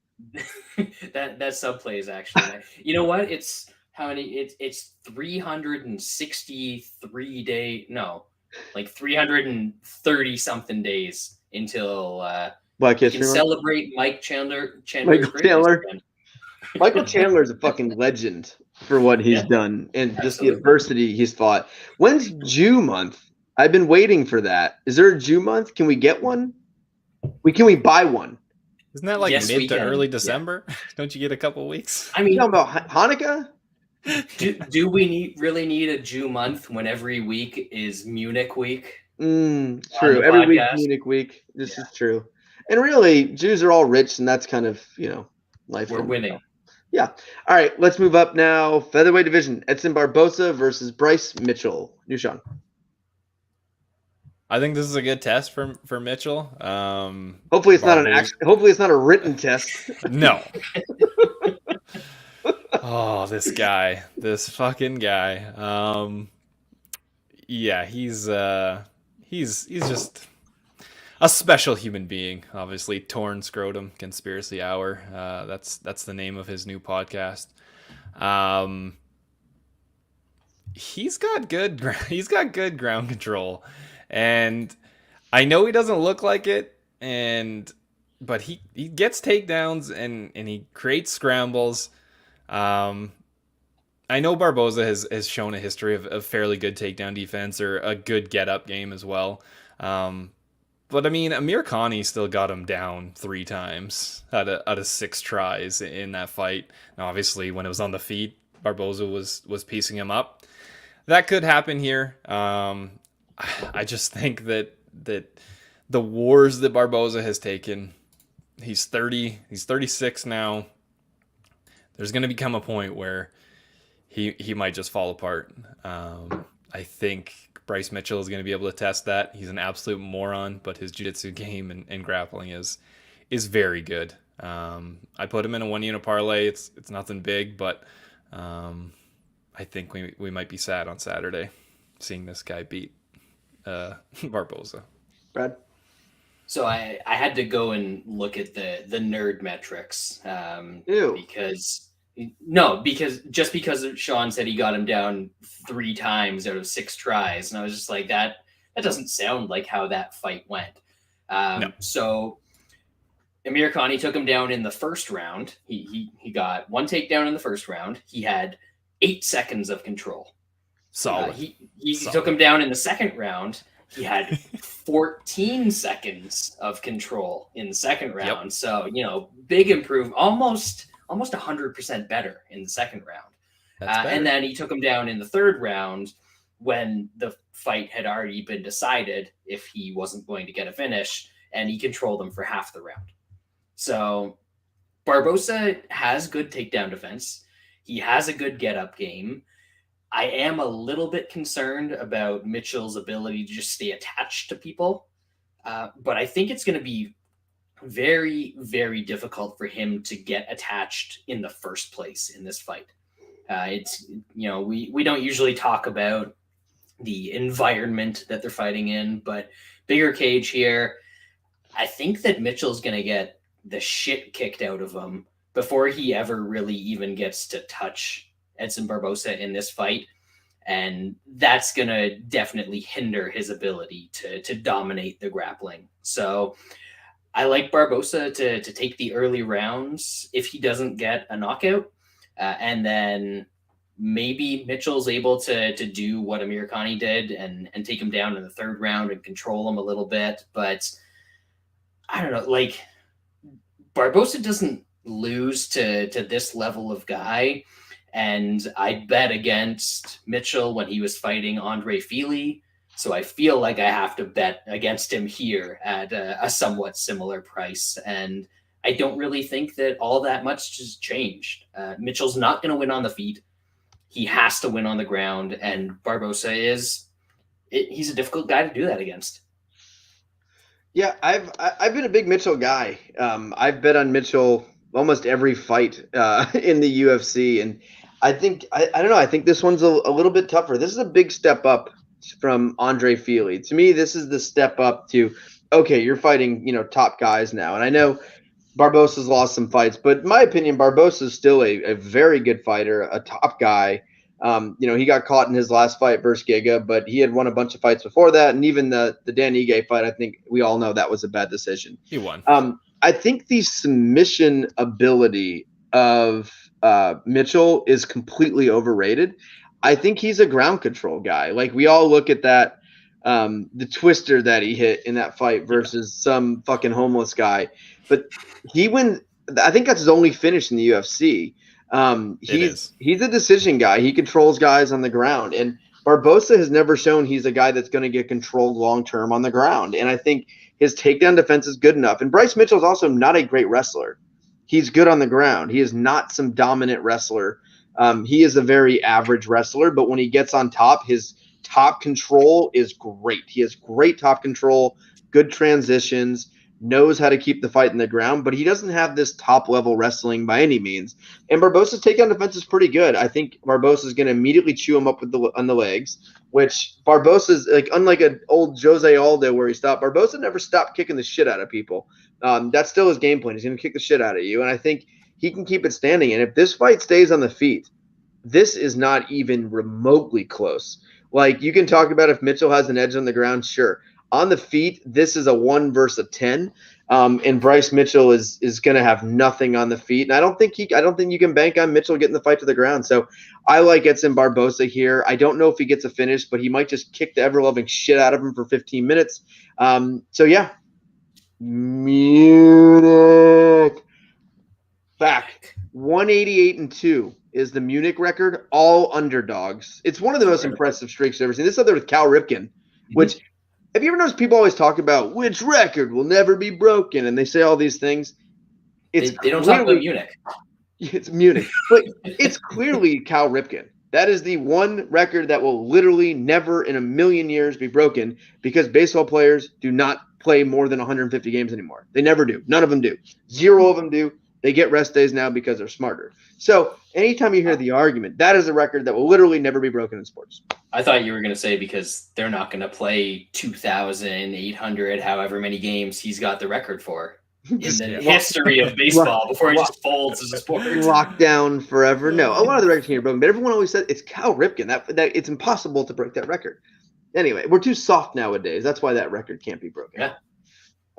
that sub play is actually you know what? It's how many? It's 363 days. No. Like 330 something days until Black we History can Month? celebrate Michael Chandler. Michael Chandler is a fucking legend for what he's done and just the adversity he's fought. When's Jew month? I've been waiting for that. Is there a Jew month? Can we get one? Can we buy one? Isn't that like mid to early December? Yeah. Don't you get a couple weeks? I mean, you talking about Hanukkah? Do we really need a Jew month when every week is Munich week? True. Every week Munich week. This is true. And really, Jews are all rich, and that's kind of, life. We're winning. Yeah. All right, let's move up now. Featherweight division. Edson Barboza versus Bryce Mitchell. Sean. I think this is a good test for Mitchell. Hopefully it's hopefully it's not a written test. No. Oh, this fucking guy. Yeah, he's just a special human being. Obviously, Torn Scrotum Conspiracy Hour. That's the name of his new podcast. He's got good ground control, and I know he doesn't look like it, but he gets takedowns and he creates scrambles. I know Barboza has shown a history of fairly good takedown defense or a good get-up game as well. But I mean, Amir Khani still got him down 3 times out of 6 tries in that fight. Now, obviously, when it was on the feet, Barboza was piecing him up. That could happen here. I just think that the wars that Barboza has taken, he's 30, he's 36 now. There's going to become a point where he might just fall apart. I think Bryce Mitchell is going to be able to test that. He's an absolute moron, but his jiu-jitsu game and grappling is very good. I put him in a 1-unit parlay. It's nothing big, but I think we might be sad on Saturday seeing this guy beat Barboza. Brad? So I had to go and look at the nerd metrics because Sean said he got him down 3 times out of 6 tries, and I was just like, that doesn't sound like how that fight went. No. So Amir Khani took him down in the first round. He got 1 takedown in the first round. He had 8 seconds of control. Solid. He took him down in the second round. He had 14 seconds of control in the second round. Yep. So, big improvement, almost 100% better in the second round. And then he took him down in the third round when the fight had already been decided if he wasn't going to get a finish, and he controlled him for half the round. So Barboza has good takedown defense. He has a good get-up game. I am a little bit concerned about Mitchell's ability to just stay attached to people. But I think it's going to be very, very difficult for him to get attached in the first place in this fight. It's, we don't usually talk about the environment that they're fighting in, but bigger cage here. I think that Mitchell's going to get the shit kicked out of him before he ever really even gets to touch Edson Barboza in this fight. And that's going to definitely hinder his ability to dominate the grappling. So I like Barboza to take the early rounds if he doesn't get a knockout. And then maybe Mitchell's able to do what Amir Khani did and take him down in the third round and control him a little bit. But I don't know, like Barboza doesn't lose to this level of guy. And I bet against Mitchell when he was fighting Andre Fili. So I feel like I have to bet against him here at a somewhat similar price. And I don't really think that all that much has changed. Mitchell's not going to win on the feet. He has to win on the ground. And Barboza he's a difficult guy to do that against. Yeah, I've been a big Mitchell guy. I've bet on Mitchell almost every fight in the UFC. And I think, I don't know, I think this one's a little bit tougher. This is a big step up from Andre Fili. To me, this is the step up to, okay, you're fighting, top guys now. And I know Barboza's lost some fights, but in my opinion, Barboza's still a very good fighter, a top guy. He got caught in his last fight versus Giga, but he had won a bunch of fights before that. And even the Dan Ige fight, I think we all know that was a bad decision. He won. I think the submission ability of Mitchell is completely overrated. I think he's a ground control guy. Like we all look at that, the twister that he hit in that fight versus some fucking homeless guy. But I think that's his only finish in the UFC. He's a decision guy. He controls guys on the ground. And Barboza has never shown he's a guy that's going to get controlled long-term on the ground. And I think his takedown defense is good enough. And Bryce Mitchell is also not a great wrestler. He's good on the ground. He is not some dominant wrestler. He is a very average wrestler, but when he gets on top, his top control is great. He has great top control, good transitions, knows how to keep the fight in the ground, but he doesn't have this top-level wrestling by any means. And Barboza's takedown defense is pretty good. I think Barboza is going to immediately chew him up on the legs, which Barboza's, like, unlike an old Jose Aldo where he stopped, Barboza never stopped kicking the shit out of people. That's still his game plan. He's going to kick the shit out of you, and I think he can keep it standing. And if this fight stays on the feet, this is not even remotely close. Like, you can talk about if Mitchell has an edge on the ground, sure. On the feet, this is a 1 versus a 10, and Bryce Mitchell is going to have nothing on the feet. And I don't think you can bank on Mitchell getting the fight to the ground. So I like Edson Barboza here. I don't know if he gets a finish, but he might just kick the ever-loving shit out of him for 15 minutes. So yeah, Munich back 188-2 is the Munich record. All underdogs. It's one of the most impressive streaks I've ever seen. This other with Cal Ripken, which. Have you ever noticed people always talk about which record will never be broken, and they say all these things? They don't talk about Munich. It's Munich, but it's clearly Cal Ripken. That is the one record that will literally never in a million years be broken because baseball players do not play more than 150 games anymore. They never do. None of them do. 0 of them do. They get rest days now because they're smarter. So anytime you hear the argument, that is a record that will literally never be broken in sports. I thought you were going to say because they're not going to play 2,800, however many games he's got the record for in the history of baseball before he just folds as a sport. Locked down forever. No, a lot of the records can be broken, but everyone always said it's Cal Ripken. That it's impossible to break that record. Anyway, we're too soft nowadays. That's why that record can't be broken. Yeah.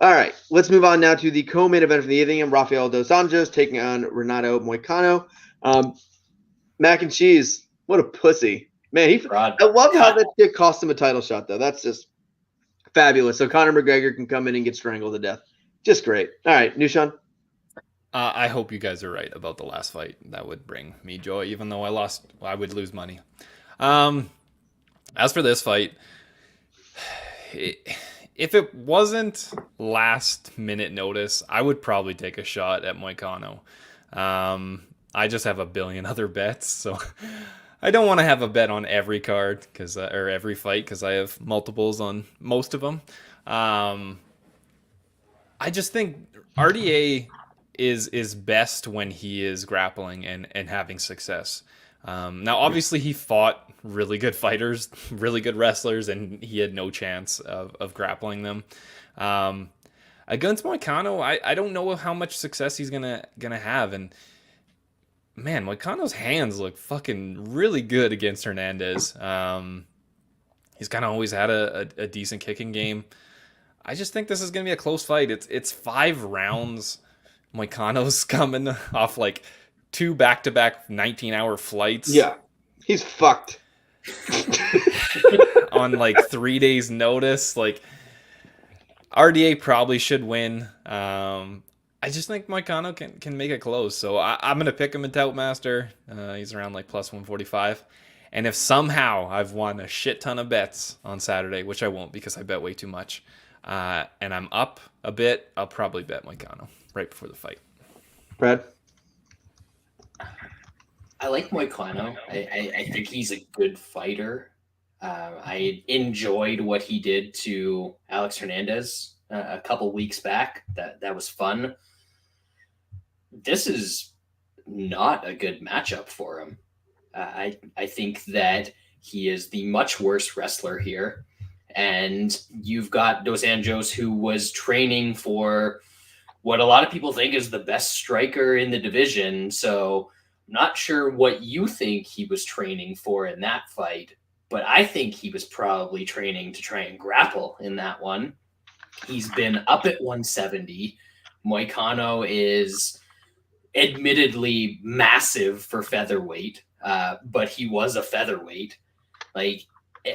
All right, let's move on now to the co-main event of the evening. Rafael dos Anjos taking on Renato Moicano. MacNCheese, what a pussy. Man, I love how that shit cost him a title shot, though. That's just fabulous. So Conor McGregor can come in and get strangled to death. Just great. All right, Nushan? I hope you guys are right about the last fight. That would bring me joy, even though I would lose money. As for this fight, if it wasn't last minute notice, I would probably take a shot at Moicano. I just have a billion other bets, so I don't want to have a bet on every card or every fight because I have multiples on most of them. I just think RDA is best when he is grappling and having success. Now, obviously, he fought really good fighters, really good wrestlers, and he had no chance of grappling them. Against Moicano, I don't know how much success he's gonna have, and man, Moicano's hands look fucking really good against Hernandez. He's kind of always had a decent kicking game. I just think this is gonna be a close fight. It's 5 rounds. Moicano's coming off like 2 back-to-back 19-hour flights. Yeah, he's fucked. On like 3 days notice. Like, RDA probably should win. I just think Moicano can make it close. So I'm going to pick him in Toutmaster. He's around like plus 145. And if somehow I've won a shit ton of bets on Saturday, which I won't because I bet way too much, and I'm up a bit, I'll probably bet Moicano right before the fight. Brad? I like Moicano. I think he's a good fighter. I enjoyed what he did to Alex Hernandez a couple weeks back. That was fun. This is not a good matchup for him. I think that he is the much worse wrestler here. And you've got Dos Anjos, who was training for what a lot of people think is the best striker in the division. So I'm not sure what you think he was training for in that fight, but I think he was probably training to try and grapple in that one. He's been up at 170. Moicano is admittedly massive for featherweight, but he was a featherweight. Like,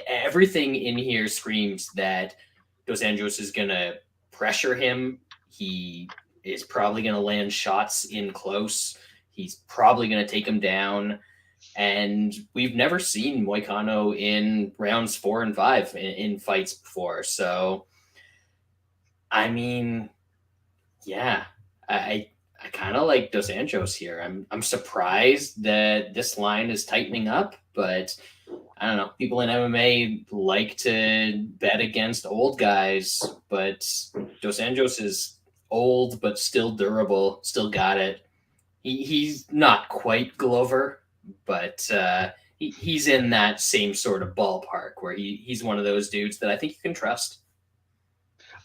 everything in here screams that Dos Anjos is going to pressure him. He is probably going to land shots in close. He's probably going to take him down. And we've never seen Moicano in rounds 4 and 5 in fights before. So, I mean, yeah, I kind of like Dos Anjos here. I'm surprised that this line is tightening up, but I don't know. People in MMA like to bet against old guys, but Dos Anjos is old but still durable, still got it. He's not quite Glover, but he's in that same sort of ballpark where he's one of those dudes that I think you can trust.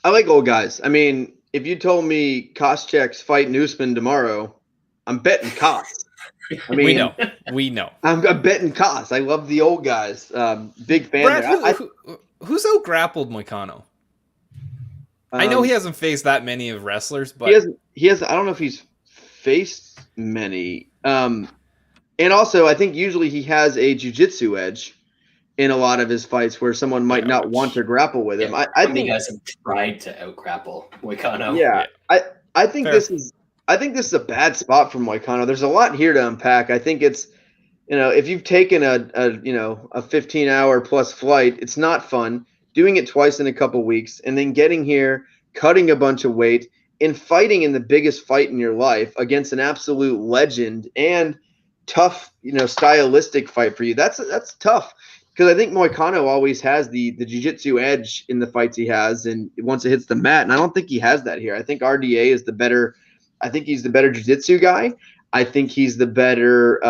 I like old guys. I mean, if you told me Koscheck's fighting Usman tomorrow, I'm betting Koss. I mean, we know. I'm betting Koss. I love the old guys. Big fan. Brad, who's out grappled Moicano? I know he hasn't faced that many of wrestlers, but he has. I don't know if he's faced many. And also, I think usually he has a jiu-jitsu edge in a lot of his fights where someone might not want to grapple with him. Yeah, I think he hasn't tried to out grapple Moicano. Yeah, I think this is a bad spot for Moicano. There's a lot here to unpack. I think it's, if you've taken a 15-hour plus flight, it's not fun doing it twice in a couple weeks and then getting here, cutting a bunch of weight and fighting in the biggest fight in your life against an absolute legend and tough, stylistic fight for you. That's tough. Because I think Moicano always has the jiu-jitsu edge in the fights he has, and once it hits the mat, and I don't think he has that here. I think RDA is the better. I think he's the better jiu-jitsu guy. I think he's the better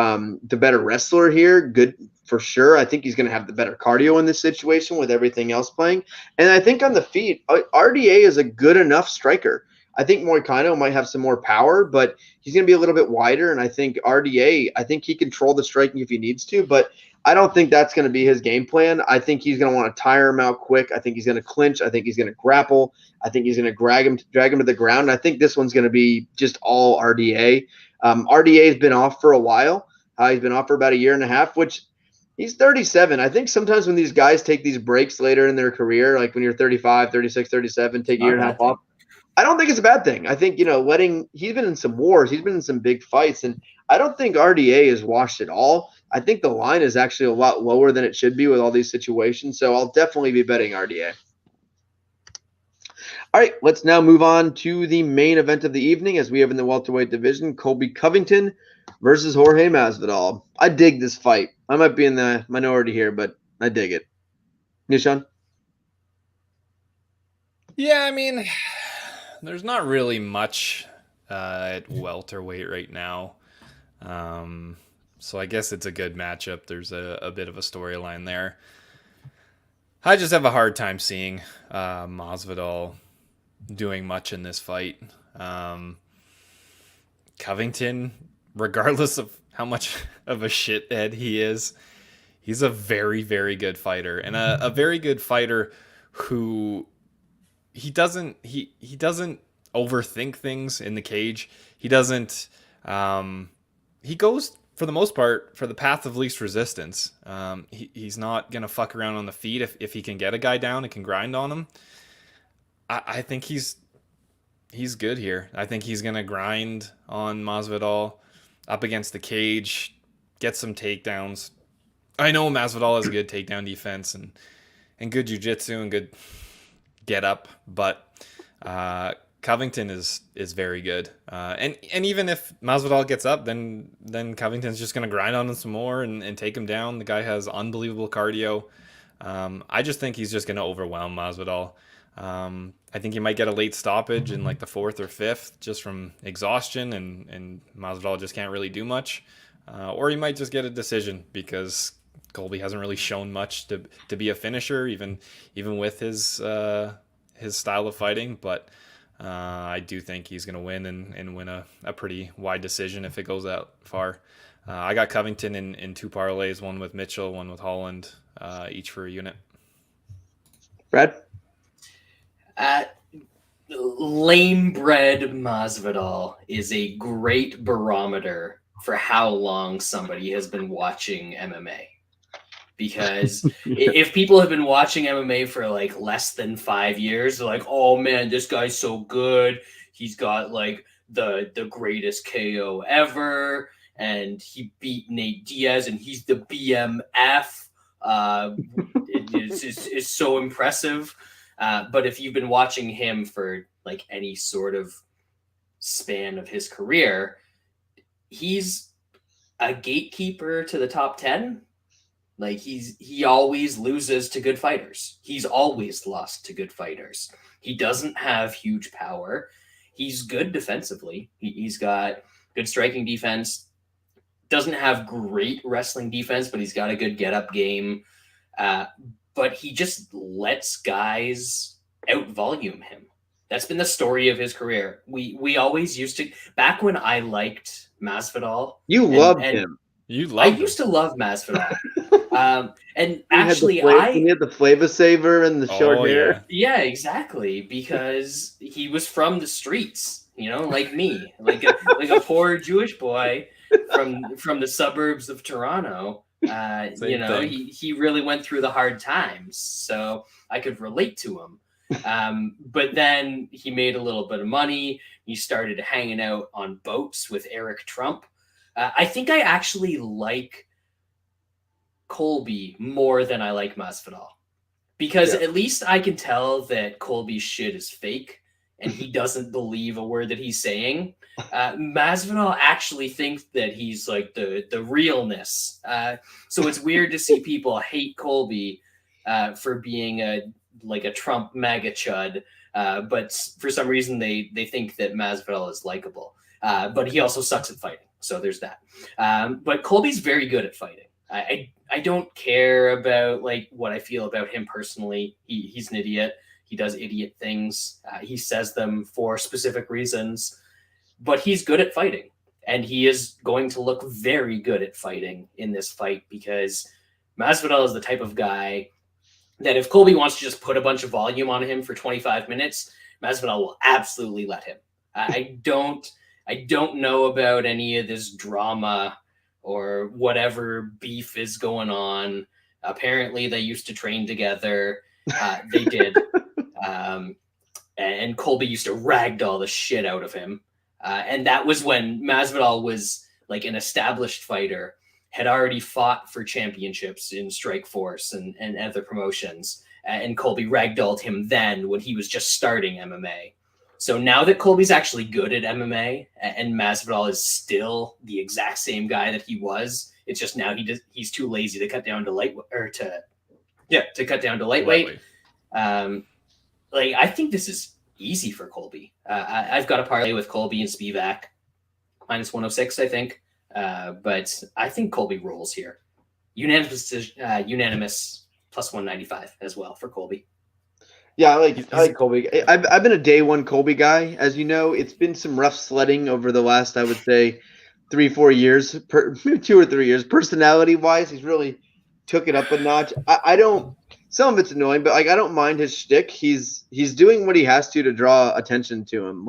wrestler here. Good for sure. I think he's going to have the better cardio in this situation with everything else playing. And I think on the feet, RDA is a good enough striker. I think Moicano might have some more power, but he's going to be a little bit wider. And I think RDA, I think he control the striking if he needs to, but I don't think that's going to be his game plan. I think he's going to want to tire him out quick. I think he's going to clinch. I think he's going to grapple. I think he's going to drag him to the ground. And I think this one's going to be just all RDA. RDA has been off for a while. He's been off for about a year and a half, which he's 37. I think sometimes when these guys take these breaks later in their career, like when you're 35, 36, 37, take a year and a half off, I don't think it's a bad thing. I think, he's been in some wars. He's been in some big fights, and I don't think RDA is washed at all. I think the line is actually a lot lower than it should be with all these situations, so I'll definitely be betting RDA. All right, let's now move on to the main event of the evening, as we have in the welterweight division, Colby Covington versus Jorge Masvidal. I dig this fight. I might be in the minority here, but I dig it. Nishan? Yeah, I mean, there's not really much at welterweight right now. So I guess it's a good matchup. There's a bit of a storyline there. I just have a hard time seeing Masvidal doing much in this fight. Covington, regardless of how much of a shithead he is, he's a very, very good fighter, and a very good fighter who he doesn't overthink things in the cage. He doesn't. He goes, for the most part, for the path of least resistance. He's not gonna fuck around on the feet if he can get a guy down and can grind on him. I think he's good here. I think he's gonna grind on Masvidal up against the cage, get some takedowns. I know Masvidal has a good takedown defense and good jiu-jitsu and good get up, but Covington is very good. And even if Masvidal gets up, then Covington's just gonna grind on him some more and take him down. The guy has unbelievable cardio. I just think he's just gonna overwhelm Masvidal. I think he might get a late stoppage in like the 4th or 5th just from exhaustion, and Masvidal just can't really do much. Or he might just get a decision because Colby hasn't really shown much to be a finisher, even with his style of fighting. But I do think he's going to win and win a pretty wide decision if it goes that far. I got Covington in 2 parlays, one with Mitchell, one with Holland, each for a unit. Brad? Lame bread Masvidal is a great barometer for how long somebody has been watching MMA. Because if people have been watching MMA for like less than 5 years, they're like, oh man, this guy's so good. He's got like the greatest KO ever. And he beat Nate Diaz and he's the BMF. It's so impressive. But if you've been watching him for like any sort of span of his career, he's a gatekeeper to the top 10. Like he always loses to good fighters. He's always lost to good fighters. He doesn't have huge power. He's good defensively. He's got good striking defense. Doesn't have great wrestling defense, but he's got a good get-up game. But he just lets guys out-volume him. That's been the story of his career. We always used to, back when I liked Masvidal. You loved him. I used to love Masvidal. And actually, he had the flavor saver and the short hair. Yeah, exactly. Because he was from the streets, like me, like a poor Jewish boy from the suburbs of Toronto. He really went through the hard times, so I could relate to him. But then he made a little bit of money. He started hanging out on boats with Eric Trump. I think I actually like Colby more than I like Masvidal, because at least I can tell that Colby's shit is fake and he doesn't believe a word that he's saying. Masvidal actually thinks that he's like the realness. So it's weird to see people hate Colby for being a Trump MAGA chud. But for some reason they think that Masvidal is likable. But he also sucks at fighting. So there's that. But Colby's very good at fighting. I don't care about like what I feel about him personally. He's an idiot. He does idiot things. He says them for specific reasons, but he's good at fighting, and he is going to look very good at fighting in this fight because Masvidal is the type of guy that if Colby wants to just put a bunch of volume on him for 25 minutes, Masvidal will absolutely let him. I don't know about any of this drama or whatever beef is going on. Apparently they used to train together. They did. And Colby used to ragdoll the shit out of him. And that was when Masvidal was like an established fighter, had already fought for championships in Strikeforce and other promotions. and Colby ragdolled him then when he was just starting MMA. So now that Colby's actually good at MMA and Masvidal is still the exact same guy that he was, it's just now he's too lazy to cut down to lightweight. I think this is easy for Colby. I've got a parlay with Colby and Spivak minus 106, I think. But I think Colby rolls here. Unanimous plus 195 as well for Colby. Yeah, I like Colby. I've been a day one Colby guy. As you know, it's been some rough sledding over the last, I would say, 3-4 years, 2 or 3 years. Personality wise, he's really took it up a notch. I don't. Some of it's annoying, but I don't mind his shtick. He's doing what he has to draw attention to him.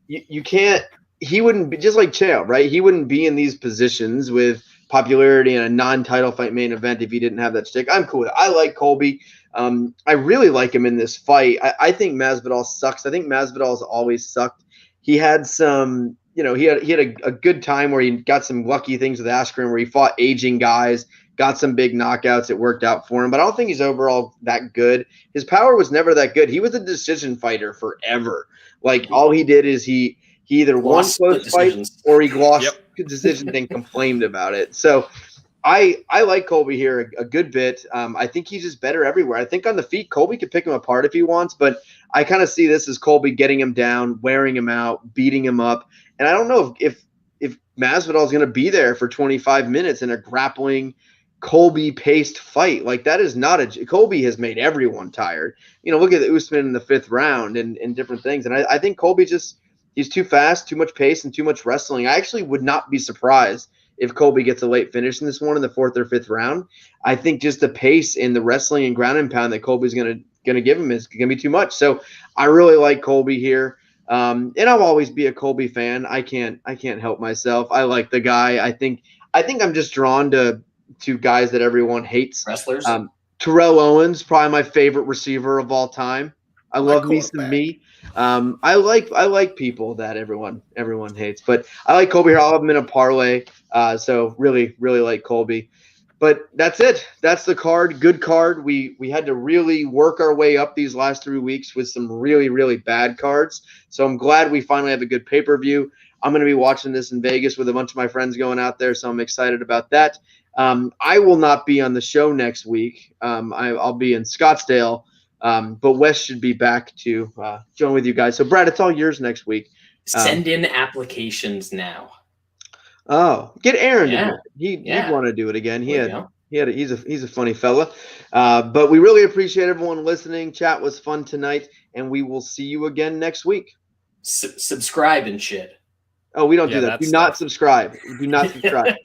You can't. He wouldn't be just like Chael, right? He wouldn't be in these positions with popularity in a non-title fight main event if he didn't have that shtick. I'm cool with it. I like Colby. I really like him in this fight. I think Masvidal sucks. I think Masvidal's always sucked. He had some, he had a good time where he got some lucky things with Askren where he fought aging guys, got some big knockouts. It worked out for him, but I don't think he's overall that good. His power was never that good. He was a decision fighter forever. All he did is he either won close fights or he lost decisions and complained about it. So I like Colby here a good bit. I think he's just better everywhere. I think on the feet, Colby could pick him apart if he wants, but I kind of see this as Colby getting him down, wearing him out, beating him up. And I don't know if Masvidal is going to be there for 25 minutes in a grappling Colby-paced fight. That is not Colby has made everyone tired. Look at Usman in the 5th round and different things. And I think Colby he's too fast, too much pace, and too much wrestling. I actually would not be surprised if Colby gets a late finish in this one in the 4th or 5th round. I think just the pace and the wrestling and ground and pound that Colby's going to give him is going to be too much. So I really like Colby here. And I'll always be a Colby fan. I can't help myself. I like the guy. I think I'm just drawn to guys that everyone hates. Wrestlers. Terrell Owens, probably my favorite receiver of all time. I love me some me. I like people that everyone hates, but I like Colby here. I'll have him in a parlay. So really, really like Colby. But that's it. That's the card. Good card. We had to really work our way up these last 3 weeks with some really, really bad cards. So I'm glad we finally have a good pay-per-view. I'm going to be watching this in Vegas with a bunch of my friends going out there, so I'm excited about that. I will not be on the show next week. I'll be in Scottsdale. But Wes should be back to join with you guys. So, Brad, it's all yours next week. Send in applications now. Oh, get Aaron to do it. He'd want to do it again. He's a funny fella. But we really appreciate everyone listening. Chat was fun tonight, and we will see you again next week. Subscribe and shit. Oh, we don't do that. Do not subscribe. Do not subscribe.